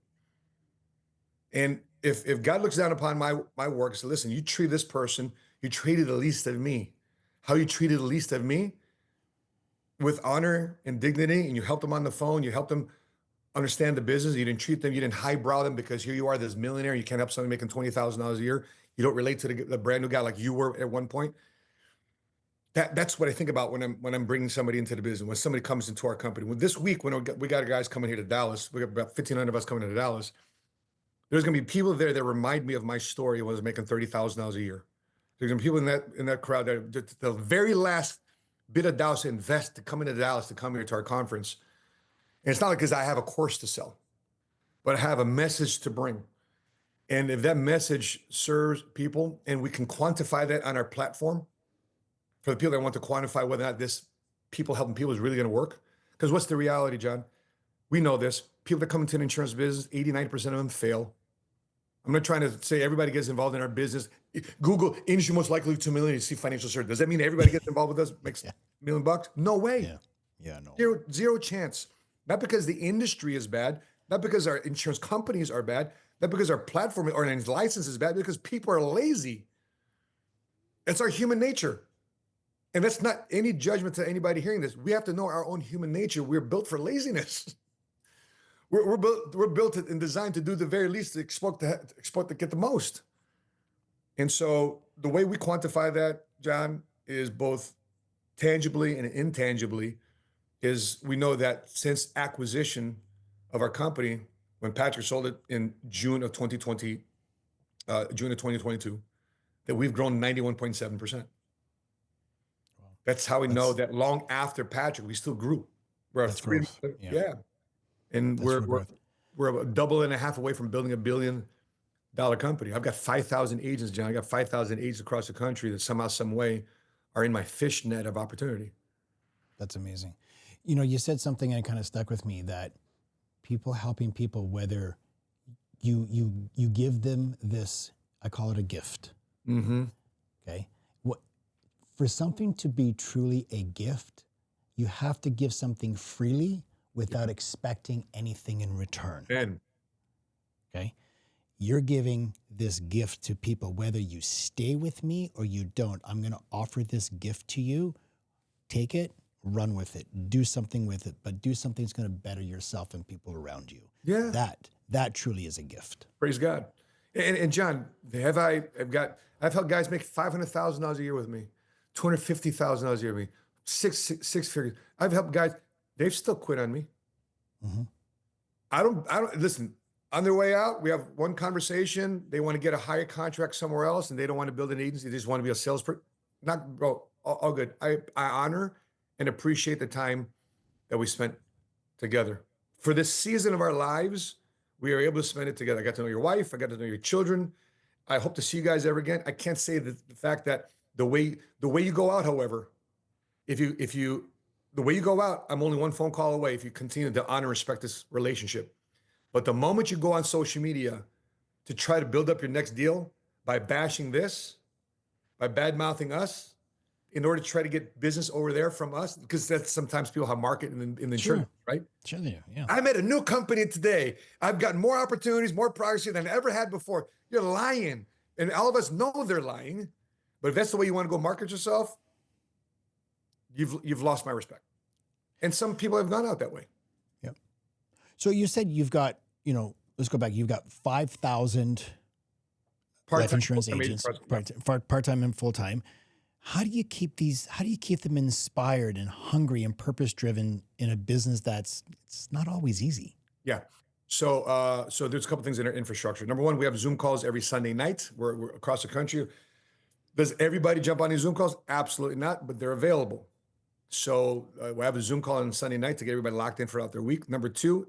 And if God looks down upon my work and says, listen, you treat this person, you treated the least of me. How you treated the least of me with honor and dignity, and you helped them on the phone, you helped them understand the business, you didn't treat them, you didn't highbrow them because here you are, this millionaire, you can't help somebody making $20,000 a year. You don't relate to the brand new guy like you were at one point. That's what I think about when I'm bringing somebody into the business, when somebody comes into our company. Well, this week, when we got guys coming here to Dallas, we got about 1,500 of us coming to Dallas. There's going to be people there that remind me of my story when I was making $30,000 a year. There's going to be people in that crowd that the very last bit of Dallas to invest to come into Dallas, to come here to our conference. And it's not like because I have a course to sell, but I have a message to bring. And if that message serves people and we can quantify that on our platform, for the people that want to quantify whether or not this people helping people is really going to work. Because what's the reality, John? We know this. People that come into an insurance business, 89% of them fail. I'm not trying to say everybody gets involved in our business. Google industry most likely to million, you see financial services. Does that mean everybody gets involved with us, makes $1 million bucks? No way.
No.
Zero chance. Not because the industry is bad, not because our insurance companies are bad, not because our platform or our license is bad, because people are lazy. It's our human nature. And that's not any judgment to anybody hearing this. We have to know our own human nature. We're built for laziness. We're built and designed to do the very least to export to get the most. And so the way we quantify that, John, is both tangibly and intangibly, is we know that since acquisition of our company, when Patrick sold it in June of 2022, that we've grown 91.7%. That's how we know that long after Patrick, we still grew. We're
that's growth.
Yeah. And we're a double and a half away from building $1 billion company. I've got 5,000 agents, John. I got 5,000 agents across the country that somehow, some way are in my fish net of opportunity.
That's amazing. You said something and it kind of stuck with me, that people helping people, whether you give them this, I call it a gift.
Mm-hmm.
Okay. For something to be truly a gift, you have to give something freely without expecting anything in return.
And
Okay. You're giving this gift to people, whether you stay with me or you don't. I'm going to offer this gift to you. Take it, run with it, do something with it, but do something that's going to better yourself and people around you.
yeah,
That truly is a gift.
praise God. And John, I've helped guys make $500,000 a year with me, $250,000 a year with me, six figures. I've helped guys. They've still quit on me.
Mm-hmm.
I don't listen. On their way out, we have one conversation. They want to get a higher contract somewhere else, and they don't want to build an agency. They just want to be a salesperson. Not, bro, all good. I honor and appreciate the time that we spent together. For this season of our lives, we are able to spend it together. I got to know your wife. I got to know your children. I hope to see you guys ever again. I can't say the fact that the way you go out, however, the way you go out, I'm only one phone call away if you continue to honor and respect this relationship. But the moment you go on social media to try to build up your next deal by bashing this, by bad mouthing us, in order to try to get business over there from us, because that's sometimes people have market in the insurance, right?
Sure they do, yeah.
I met a new company today. I've got more opportunities, more privacy than I ever had before. You're lying. And all of us know they're lying. But if that's the way you want to go market yourself, you've lost my respect. And some people have gone out that way.
Yeah. So you said you've got, let's go back. You've got 5,000 life insurance agents, part-time and full-time. How do you keep them inspired and hungry and purpose-driven in a business it's not always easy?
Yeah. So there's a couple things in our infrastructure. Number one, we have Zoom calls every Sunday night. We're across the country. Does everybody jump on these Zoom calls? Absolutely not, but they're available. So we have a Zoom call on Sunday night to get everybody locked in throughout their week. Number two,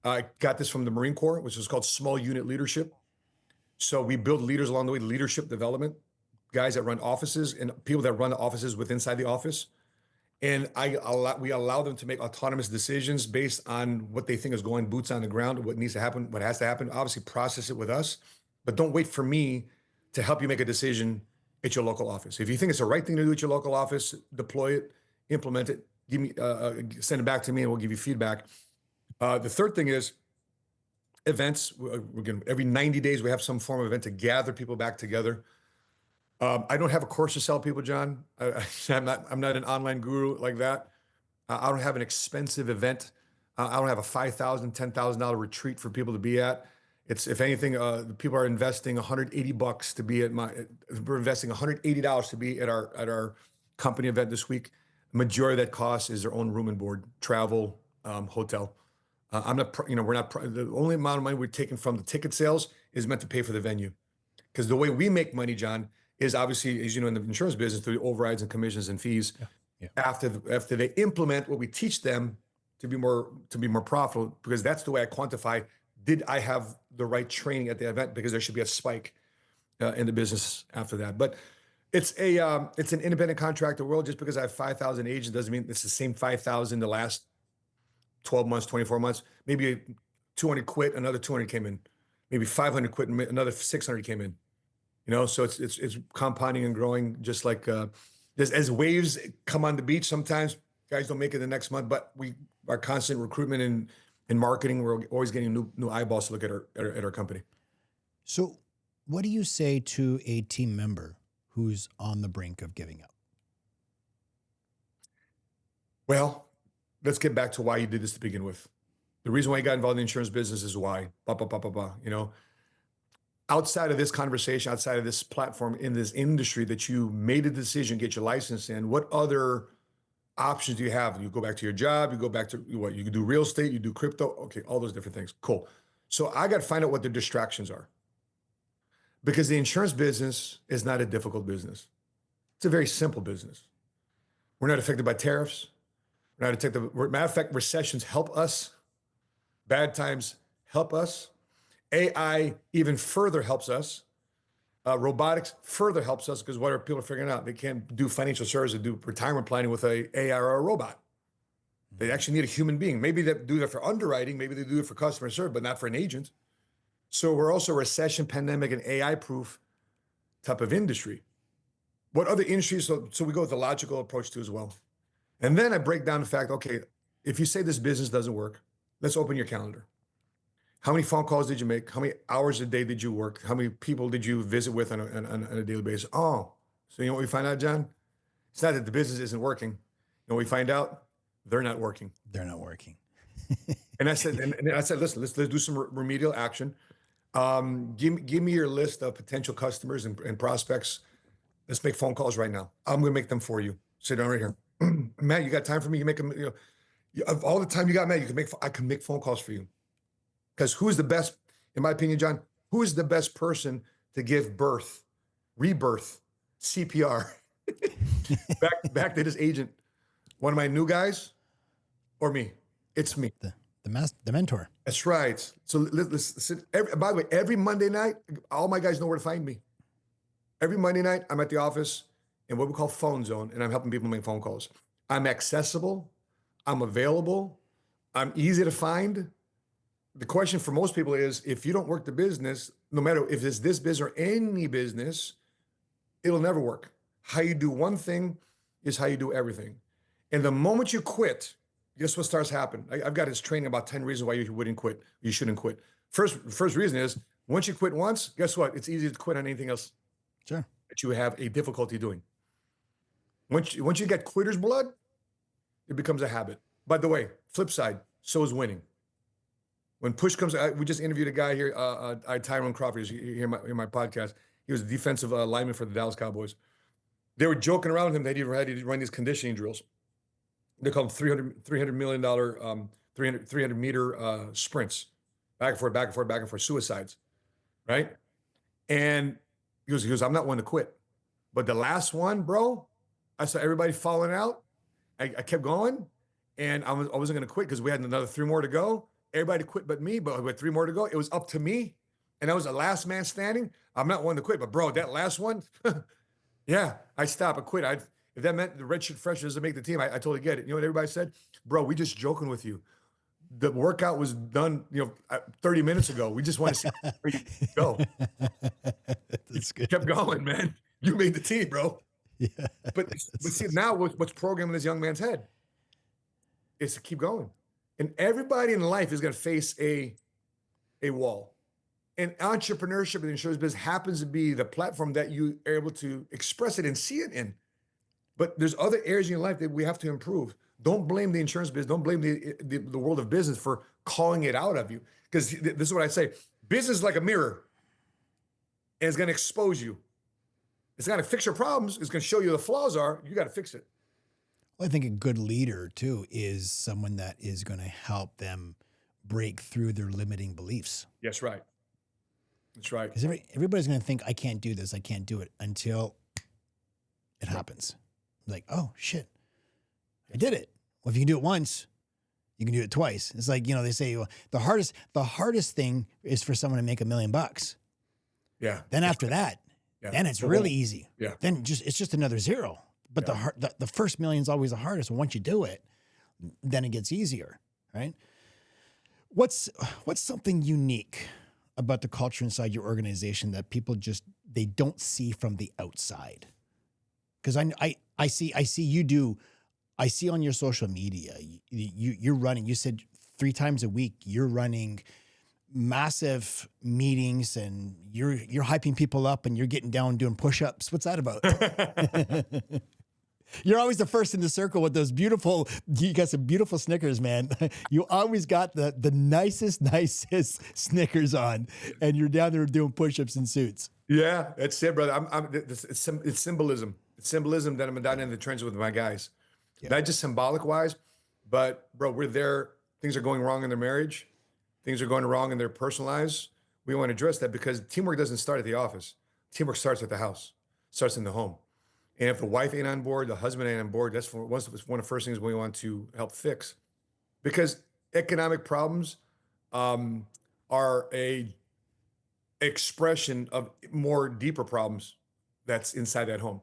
I got this from the Marine Corps, which is called small unit leadership. So we build leaders along the way, leadership development, guys that run offices and people that run the offices with inside the office. And we allow them to make autonomous decisions based on what they think is going, boots on the ground, what needs to happen, what has to happen. Obviously process it with us, but don't wait for me to help you make a decision at your local office. If you think it's the right thing to do at your local office, deploy it, implement it, send it back to me and we'll give you feedback. The third thing is events. Every 90 days, we have some form of event to gather people back together. I don't have a course to sell people, John. I'm not an online guru like that. I don't have an expensive event. I don't have a $5,000, $10,000 retreat for people to be at. It's, if anything, people are investing $180 to be at we're investing $180 to be at our company event this week. The majority of that cost is their own room and board, travel, hotel. I'm not, we're not, the only amount of money we're taking from the ticket sales is meant to pay for the venue. Because the way we make money, John, is obviously, as you know, in the insurance business, through overrides and commissions and fees. Yeah. After they implement what we teach them to be more profitable, because that's the way I quantify, did I have the right training at the event? Because there should be a spike in the business after that. But it's an independent contractor world. Just because I have 5,000 agents doesn't mean it's the same 5,000 the last 12 months, 24 months. Maybe 200 quit, another 200 came in. Maybe 500 quit, and another 600 came in. So it's compounding and growing, just like as waves come on the beach. Sometimes guys don't make it the next month, but our constant recruitment and marketing, we're always getting new eyeballs to look at our company.
So what do you say to a team member who's on the brink of giving up?
Well, let's get back to why you did this to begin with. The reason why you got involved in the insurance business is why. Outside of this conversation, outside of this platform, in this industry that you made a decision, get your license in, what other options do you have? You go back to your job, you go back to what? You can do real estate, you do crypto, okay, all those different things. Cool. So I got to find out what the distractions are. Because the insurance business is not a difficult business. It's a very simple business. We're not affected by tariffs. We're not affected. Matter of fact, recessions help us. Bad times help us. AI even further helps us. Robotics further helps us, because what are people figuring out? They can't do financial services and do retirement planning with an AI or a robot. They actually need a human being. Maybe they do that for underwriting. Maybe they do it for customer service, but not for an agent. So we're also recession, pandemic, and AI proof type of industry. What other industries? So we go with the logical approach too as well. And then I break down the fact, okay, if you say this business doesn't work, let's open your calendar. How many phone calls did you make? How many hours a day did you work? How many people did you visit with on a daily basis? Oh, so you know what we find out, John? It's not that the business isn't working. You know what we find out? They're not working.
They're not working.
And I said, listen, let's do some remedial action. Give me your list of potential customers and prospects. Let's make phone calls right now. I'm going to make them for you. Sit down right here. Matt, you got time for me? You make them, of all the time you got, Matt, I can make phone calls for you. Because who's the best, in my opinion, John, who is the best person to give birth, rebirth, CPR, back to this agent? One of my new guys or me? It's me.
The mentor.
That's right. So listen, by the way, every Monday night, all my guys know where to find me. Every Monday night, I'm at the office in what we call phone zone, and I'm helping people make phone calls. I'm accessible. I'm available. I'm easy to find. The question for most people is, if you don't work the business, no matter if it's this business or any business, it'll never work. How you do one thing is how you do everything. And the moment you quit, guess what starts happening? I've got this training about 10 reasons why you wouldn't quit. You shouldn't quit. First reason is, once you quit once, guess what? It's easy to quit on anything else
Sure.
that you have a difficulty doing. Once you get quitter's blood, it becomes a habit. By the way, flip side, so is winning. When push comes, we just interviewed a guy here, Tyrone Crawford, he's here in my podcast. He was a defensive lineman for the Dallas Cowboys. They were joking around with him that he had to run these conditioning drills. They call them $300 million, 300 meter sprints, back and forth, suicides, right? And he goes, I'm not one to quit. But the last one, bro, I saw everybody falling out. I kept going, and I wasn't going to quit because we had another 3 more to go. Everybody quit but me, but with 3 more to go, it was up to me. And I was the last man standing. I'm not one to quit, but bro, that last one, yeah, I stopped. I quit. If that meant the redshirt freshman doesn't make the team, I totally get it. You know what everybody said? Bro, we just joking with you. The workout was done, 30 minutes ago. We just want to see where you go.
That's good.
Kept going, man. You made the team, bro.
Yeah.
But see, now what's programmed in this young man's head is to keep going. And everybody in life is going to face a wall. And entrepreneurship and the insurance business happens to be the platform that you are able to express it and see it in. But there's other areas in your life that we have to improve. Don't blame the insurance business. Don't blame the world of business for calling it out of you. Because this is what I say. Business is like a mirror. And it's going to expose you. It's going to fix your problems. It's going to show you the flaws are. You got to fix it.
Well, I think a good leader, too, is someone that is going to help them break through their limiting beliefs.
Yes, right. That's right.
Because everybody's going to think, I can't do this, I can't do it, until it happens. Like, oh, shit, I did it. Well, if you can do it once, you can do it twice. It's like, they say, well, the hardest thing is for someone to make $1 million.
Yeah.
Then after that, then it's really easy.
Yeah.
Then it's just another zero. But the first million is always the hardest. And once you do it, then it gets easier, right? What's something unique about the culture inside your organization that people they don't see from the outside? Because I see you do. I see on your social media, you're running. You said 3 times a week you're running massive meetings, and you're hyping people up, and you're getting down doing push-ups. What's that about? You're always the first in the circle with those beautiful. You got some beautiful Snickers, man. You always got the nicest Snickers on, and you're down there doing push-ups in suits.
Yeah, that's it, brother. It's symbolism. It's symbolism that I'm down in the trenches with my guys. Yeah. Not just symbolic wise, but bro, we're there. Things are going wrong in their marriage. Things are going wrong in their personal lives. We want to address that because teamwork doesn't start at the office. Teamwork starts at the house, starts in the home. And if the wife ain't on board, the husband ain't on board, that's one of the first things we want to help fix. Because economic problems are a expression of more deeper problems that's inside that home.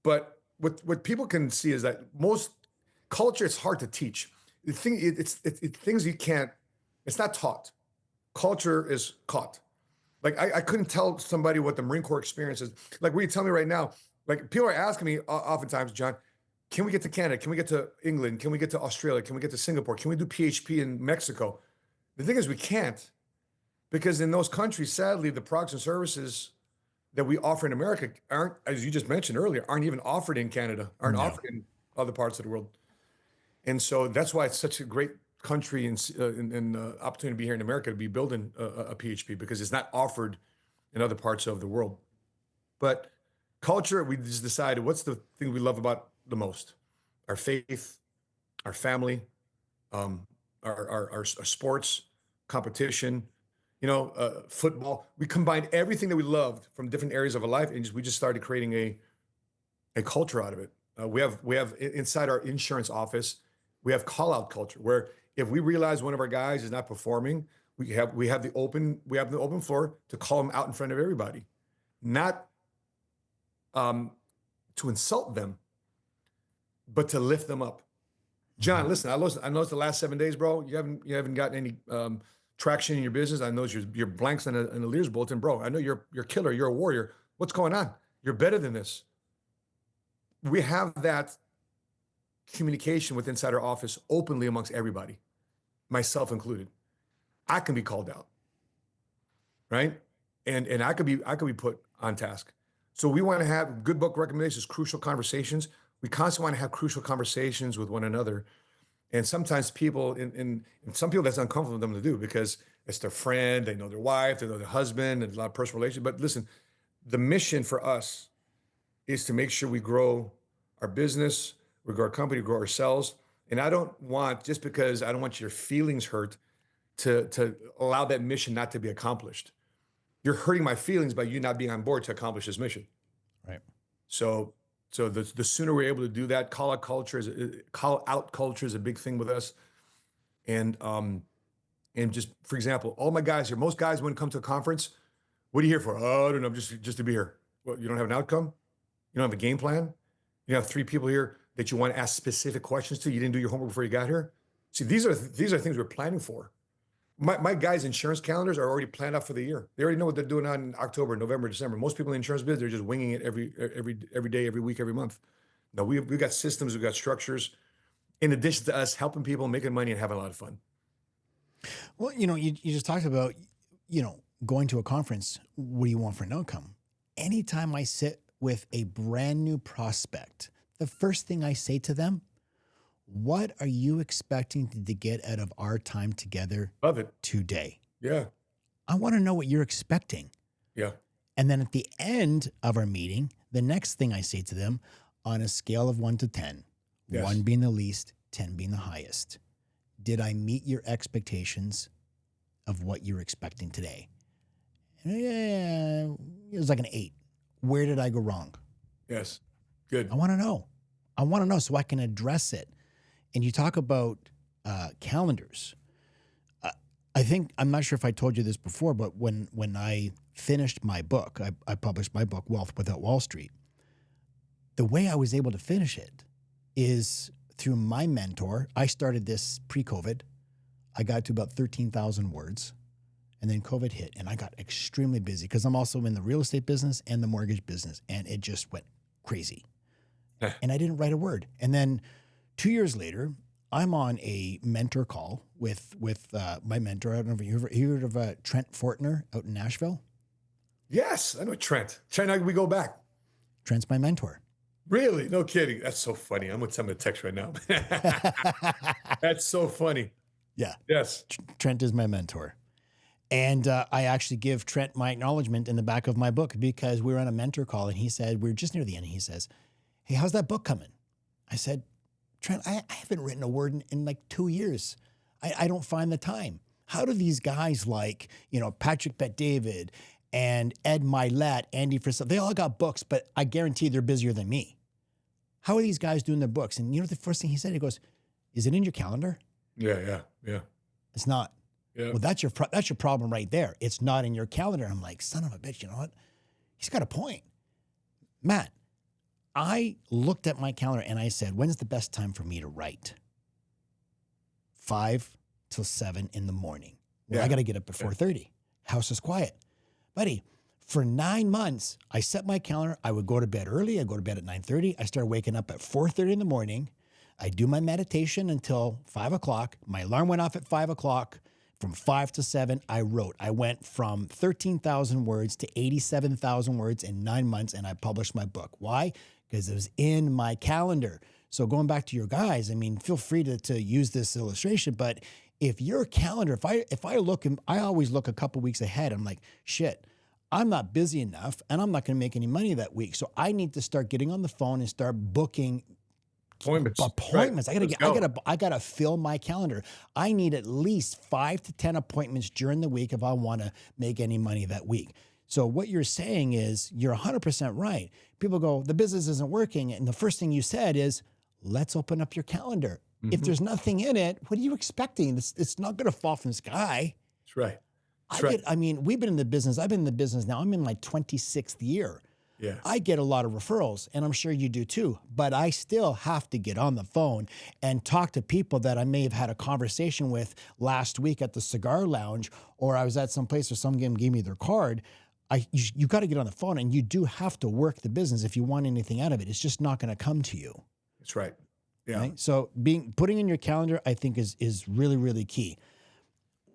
But what people can see is that most culture, it's hard to teach. The thing, it's things you can't, it's not taught. Culture is caught. Like I couldn't tell somebody what the Marine Corps experience is. Like what you tell me right now, Like people are asking me oftentimes, John, can we get to Canada? Can we get to England? Can we get to Australia? Can we get to Singapore? Can we do PHP in Mexico? The thing is, we can't because in those countries, sadly, the products and services that we offer in America aren't, as you just mentioned earlier, aren't even offered in Canada, aren't
No.
offered in other parts of the world. And so that's why it's such a great country and opportunity to be here in America to be building a PHP because it's not offered in other parts of the world. But culture, we just decided what's the thing we love about the most? Our faith, our family, our sports, competition, football. We combined everything that we loved from different areas of our life, and we just started creating a culture out of it. We have inside our insurance office, we have call out culture where if we realize one of our guys is not performing, we have the open floor to call them out in front of everybody, not to insult them, but to lift them up. John, listen, I noticed the last 7 days, bro, you haven't gotten any traction in your business. I know your blanks in a leaders bulletin, bro. I know you're a killer, you're a warrior. What's going on? You're better than this. We have that communication with inside our office openly amongst everybody, myself included. I can be called out, right? And I could be put on task. So we want to have good book recommendations, crucial conversations. We constantly want to have crucial conversations with one another. And sometimes people, and some people that's uncomfortable for them to do because it's their friend, they know their wife, they know their husband, and a lot of personal relations. But listen, the mission for us is to make sure we grow our business, we grow our company, grow ourselves. And I don't want, just because I don't want your feelings hurt, to allow that mission not to be accomplished. You're hurting my feelings by you not being on board to accomplish this mission.
Right.
So the sooner we're able to do that, call out culture is a big thing with us. And just for example, all my guys here, most guys when it comes to a conference, what are you here for? Oh, I don't know, just to be here. Well, you don't have an outcome, you don't have a game plan. You have 3 people here that you want to ask specific questions to. You didn't do your homework before you got here. See, these are things we're planning for. My guys' insurance calendars are already planned out for the year. They already know what they're doing on October, November, December. Most people in the insurance business, they're just winging it every day, every week, every month. No, we've got systems, we've got structures, in addition to us helping people, making money, and having a lot of fun.
Well, you just talked about, going to a conference. What do you want for an outcome? Anytime I sit with a brand new prospect, the first thing I say to them, what are you expecting to get out of our time together
Love it.
today?
Yeah.
I want to know what you're expecting.
Yeah.
And then at the end of our meeting, the next thing I say to them, on a scale of 1 to 10,
Yes.
1 being the least, 10 being the highest, did I meet your expectations of what you're expecting today? Yeah, it was like an 8. Where did I go wrong?
Yes. Good.
I want to know. I want to know so I can address it. And you talk about calendars. I think, I'm not sure if I told you this before, but when I finished my book, I published my book, Wealth Without Wall Street. The way I was able to finish it is through my mentor. I started this pre-COVID. I got to about 13,000 words. And then COVID hit and I got extremely busy because I'm also in the real estate business and the mortgage business. And it just went crazy. And I didn't write a word. And then 2 years later, I'm on a mentor call with my mentor. I don't know if you heard of Trent Fortner out in Nashville.
Yes, I know Trent. Trent and I, we go back.
Trent's my mentor.
Really? No kidding. That's so funny. I'm going to send him a text right now. That's so funny.
Yeah.
Yes.
Trent is my mentor. And I actually give Trent my acknowledgement in the back of my book because we were on a mentor call and he said, we're just near the end. And he says, hey, how's that book coming? I said, Trent, I haven't written a word in like 2 years. I don't find the time. How do these guys like, Patrick Bet-David and Ed Milet, Andy Frisell, they all got books, but I guarantee they're busier than me. How are these guys doing their books? And the first thing he said, he goes, is it in your calendar?
Yeah.
It's not.
Yeah.
Well, that's your problem right there. It's not in your calendar. I'm like, son of a bitch, you know what? He's got a point. Matt, I looked at my calendar and I said, when's the best time for me to write? 5 till 7 in the morning. Well,
Yeah.
I got to get up at 4:30. House is quiet. Buddy, For 9 months, I set my calendar. I would go to bed early. I go to bed at 9:30. I started waking up at 4:30 in the morning. I do my meditation until 5 o'clock. My alarm went off at 5 o'clock. From 5 to 7, I wrote. I went from 13,000 words to 87,000 words in 9 months, and I published my book. Why? Because it was in my calendar. So going back to your guys, I mean, feel free to use this illustration, but if your calendar, if I look, I always look a couple weeks ahead. I'm like, shit, I'm not busy enough, and I'm not going to make any money that week. So I need to start getting on the phone and start booking
Appointments.
Right. I gotta fill my calendar. I need at least 5 to 10 appointments during the week if I want to make any money that week. So what you're saying is you're 100% right. People go, the business isn't working. And the first thing you said is, let's open up your calendar.
Mm-hmm.
If there's nothing in it, what are you expecting? It's not going to fall from the sky.
That's right.
I mean, we've been in the business. I've been in the business now. I'm in my 26th year.
Yeah.
I get a lot of referrals, and I'm sure you do too, but I still have to get on the phone and talk to people that I may have had a conversation with last week at the cigar lounge, or I was at some place where someone gave me their card. You got to get on the phone, and you do have to work the business if you want anything out of it. It's just not going to come to you.
That's right. Yeah.
Right? So putting in your calendar, I think is really, really key.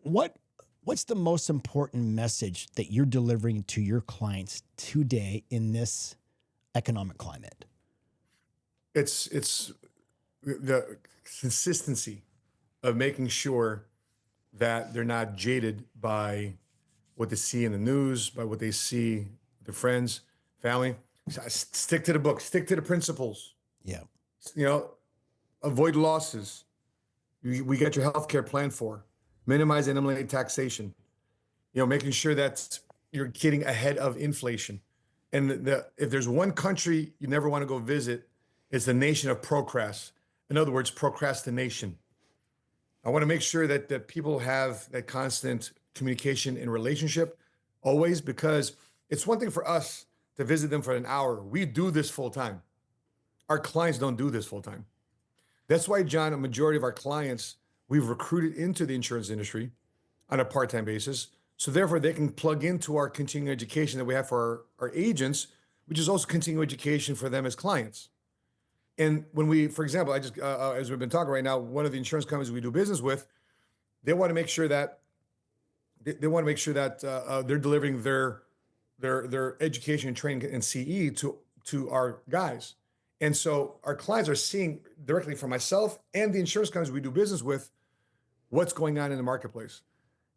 What's the most important message that you're delivering to your clients today in this economic climate?
It's the consistency of making sure that they're not jaded by what they see in the news, by what they see with their friends, family. Stick to the book, stick to the principles.
Yeah.
Avoid losses. We got your healthcare plan for. Minimize and eliminate taxation. Making sure that you're getting ahead of inflation. And if there's one country you never want to go visit, it's the nation of in other words, procrastination. I want to make sure that people have that constant communication and relationship always, because it's one thing for us to visit them for an hour. We do this full time. Our clients don't do this full time. That's why, John, a majority of our clients, we've recruited into the insurance industry on a part-time basis. So therefore, they can plug into our continuing education that we have for our agents, which is also continuing education for them as clients. And when for example, as we've been talking right now, one of the insurance companies we do business with, they want to make sure that they're delivering their education and training and CE to our guys. And so our clients are seeing directly from myself and the insurance companies we do business with what's going on in the marketplace.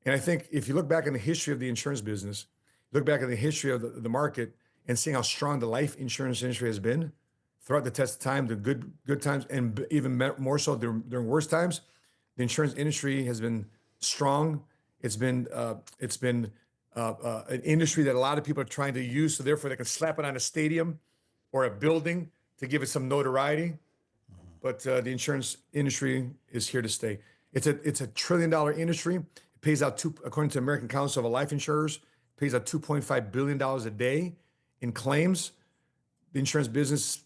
And I think if you look back in the history of the insurance business, look back at the history of the market and seeing how strong the life insurance industry has been throughout the test of time, the good times, and even more so during worse times, the insurance industry has been strong. It's been an industry that a lot of people are trying to use, so therefore they can slap it on a stadium or a building to give it some notoriety. But the insurance industry is here to stay. It's a $1 trillion industry. It pays out according to the American Council of Life Insurers, it pays out $2.5 billion a day in claims. The insurance business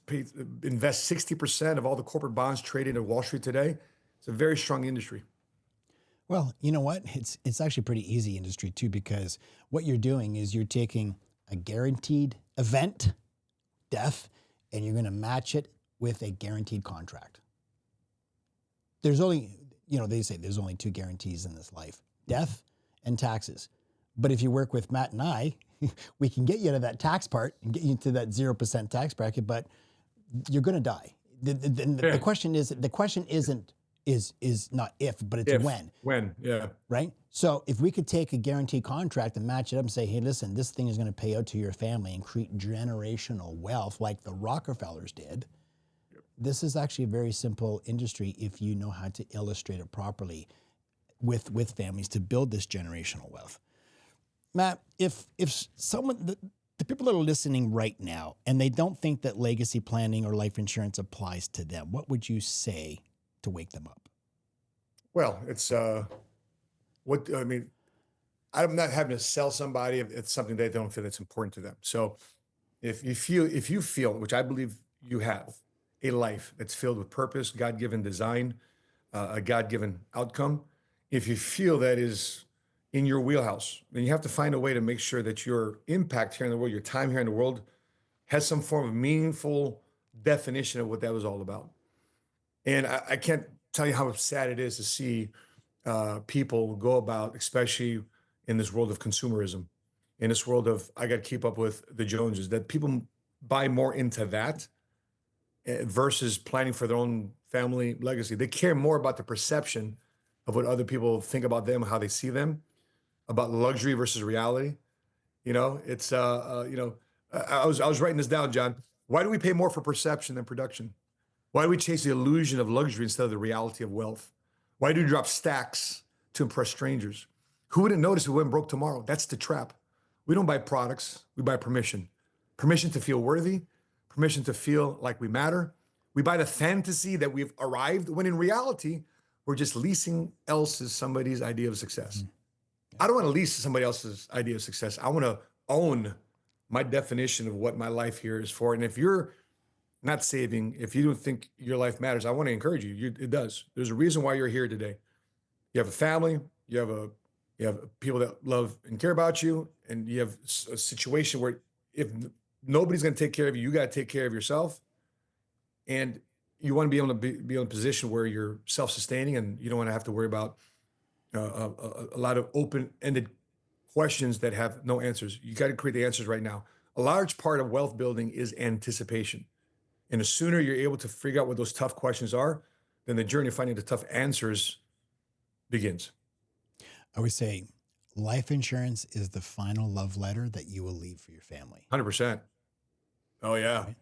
invests 60% of all the corporate bonds traded at Wall Street today. It's a very strong industry.
Well, you know what? It's actually pretty easy industry too, because what you're doing is you're taking a guaranteed event, death, and you're going to match it with a guaranteed contract. There's only, they say there's only two guarantees in this life, death and taxes. But if you work with Matt and I, we can get you to that tax part and get you to that 0% tax bracket, but you're going to die. The question is not if, but it's when.
When, yeah.
Right? So if we could take a guaranteed contract and match it up and say, hey, listen, this thing is going to pay out to your family and create generational wealth like the Rockefellers did. Yep. This is actually a very simple industry if you know how to illustrate it properly with families to build this generational wealth. Matt, if someone, the people that are listening right now, and they don't think that legacy planning or life insurance applies to them, what would you say to wake them up?
Well, it's I'm not having to sell somebody if it's something they don't feel that's important to them. So if you feel, which I believe you have, a life that's filled with purpose, God-given design, a God-given outcome, if you feel that is in your wheelhouse, then you have to find a way to make sure that your impact here in the world, your time here in the world, has some form of meaningful definition of what that was all about. And I can't tell you how sad it is to see people go about, especially in this world of consumerism, in this world of I got to keep up with the Joneses, that people buy more into that versus planning for their own family legacy. They care more about the perception of what other people think about them, how they see them, about luxury versus reality. It's I was writing this down, John. Why do we pay more for perception than production? Why do we chase the illusion of luxury instead of the reality of wealth? Why do we drop stacks to impress strangers? Who wouldn't notice if we went broke tomorrow? That's the trap. We don't buy products, we buy permission. Permission to feel worthy, permission to feel like we matter. We buy the fantasy that we've arrived, when in reality, we're just leasing somebody's idea of success. I don't want to lease somebody else's idea of success. I want to own my definition of what my life here is for. And if you're not saving, if you don't think your life matters, I want to encourage you. It does. There's a reason why you're here today. You have a family, you have people that love and care about you, and you have a situation where if nobody's going to take care of you, you got to take care of yourself. And you want to be able to be in a position where you're self-sustaining, and you don't want to have to worry about a lot of open-ended questions that have no answers. You got to create the answers right now. A large part of wealth building is anticipation. And the sooner you're able to figure out what those tough questions are, then the journey of finding the tough answers begins.
I would say life insurance is the final love letter that you will leave for your family.
100%. Oh yeah.
Right?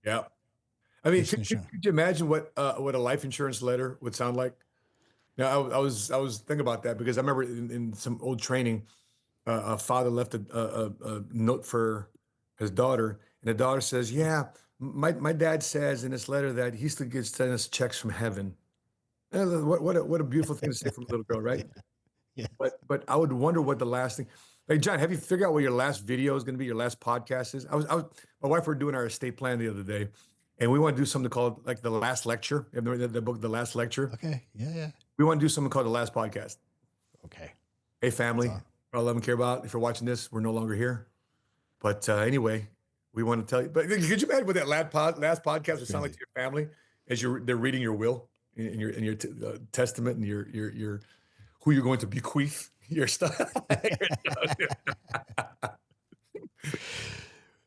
Yeah. I mean,
Life
could
insurance.
you imagine what a life insurance letter would sound like? Now, I was thinking about that because I remember in some old training, a father left a note for his daughter, and the daughter says, "Yeah, my dad says in this letter that he still gets sent us checks from heaven." What a beautiful thing to say from a little girl, right?
Yeah.
But I would wonder what the last thing. Hey, John, have you figured out what your last video is going to be? Your last podcast is? My wife were doing our estate plan the other day, and we want to do something called like the last lecture. You have the book, The Last Lecture.
Okay. Yeah.
We want to do something called the last podcast.
Okay.
Hey, family,
That's
for all I love and care about. If you're watching this, we're no longer here. But anyway, we want to tell you. But could you imagine what that last podcast would sound like to your family as they're reading your will and your testament and your who you're going to bequeath your stuff.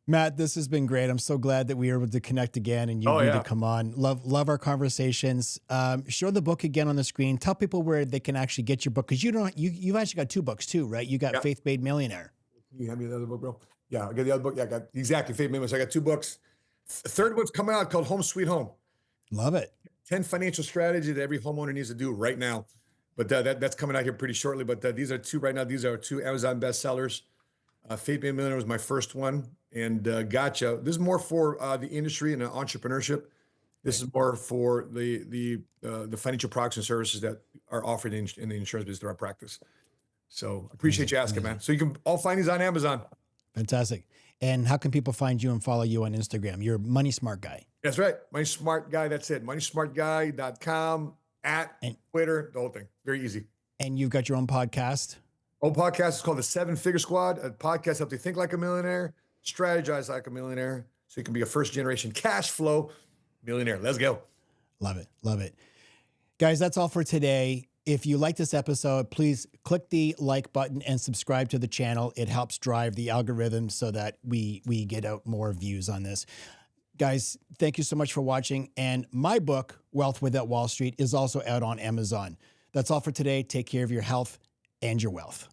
Matt, this has been great. I'm so glad that we were able to connect again and you agreed to come on. Love our conversations. Show the book again on the screen. Tell people where they can actually get your book, because you've actually got two books too, right? You got Faith Made Millionaire.
Can you hand me the other book, bro? Yeah, I got the other book. Yeah, I got exactly Faith Made Millionaire. So I got two books. Third one's coming out called Home Sweet Home.
Love it.
10 financial strategies that every homeowner needs to do right now. But that's coming out here pretty shortly. But these are two right now. These are two Amazon bestsellers. Faith Made Millionaire was my first one. And Gotcha. This is more for the industry and entrepreneurship. This is more for the financial products and services that are offered in the insurance business through our practice. So appreciate you asking, man. So you can all find these on Amazon.
Fantastic. And how can people find you and follow you on Instagram? You're Money Smart Guy.
That's right. Money Smart Guy. That's it. MoneySmartGuy.com, @ Twitter, the whole thing. Very easy.
And you've got your own podcast.
Old podcast is called The 7-Figure Squad. A podcast helps you think like a millionaire, strategize like a millionaire, so you can be a first-generation cash flow millionaire. Let's go.
Love it. Love it. Guys, that's all for today. If you like this episode, please click the like button and subscribe to the channel. It helps drive the algorithm so that we get out more views on this. Guys, thank you so much for watching. And my book, Wealth Without Wall Street, is also out on Amazon. That's all for today. Take care of your health and your wealth.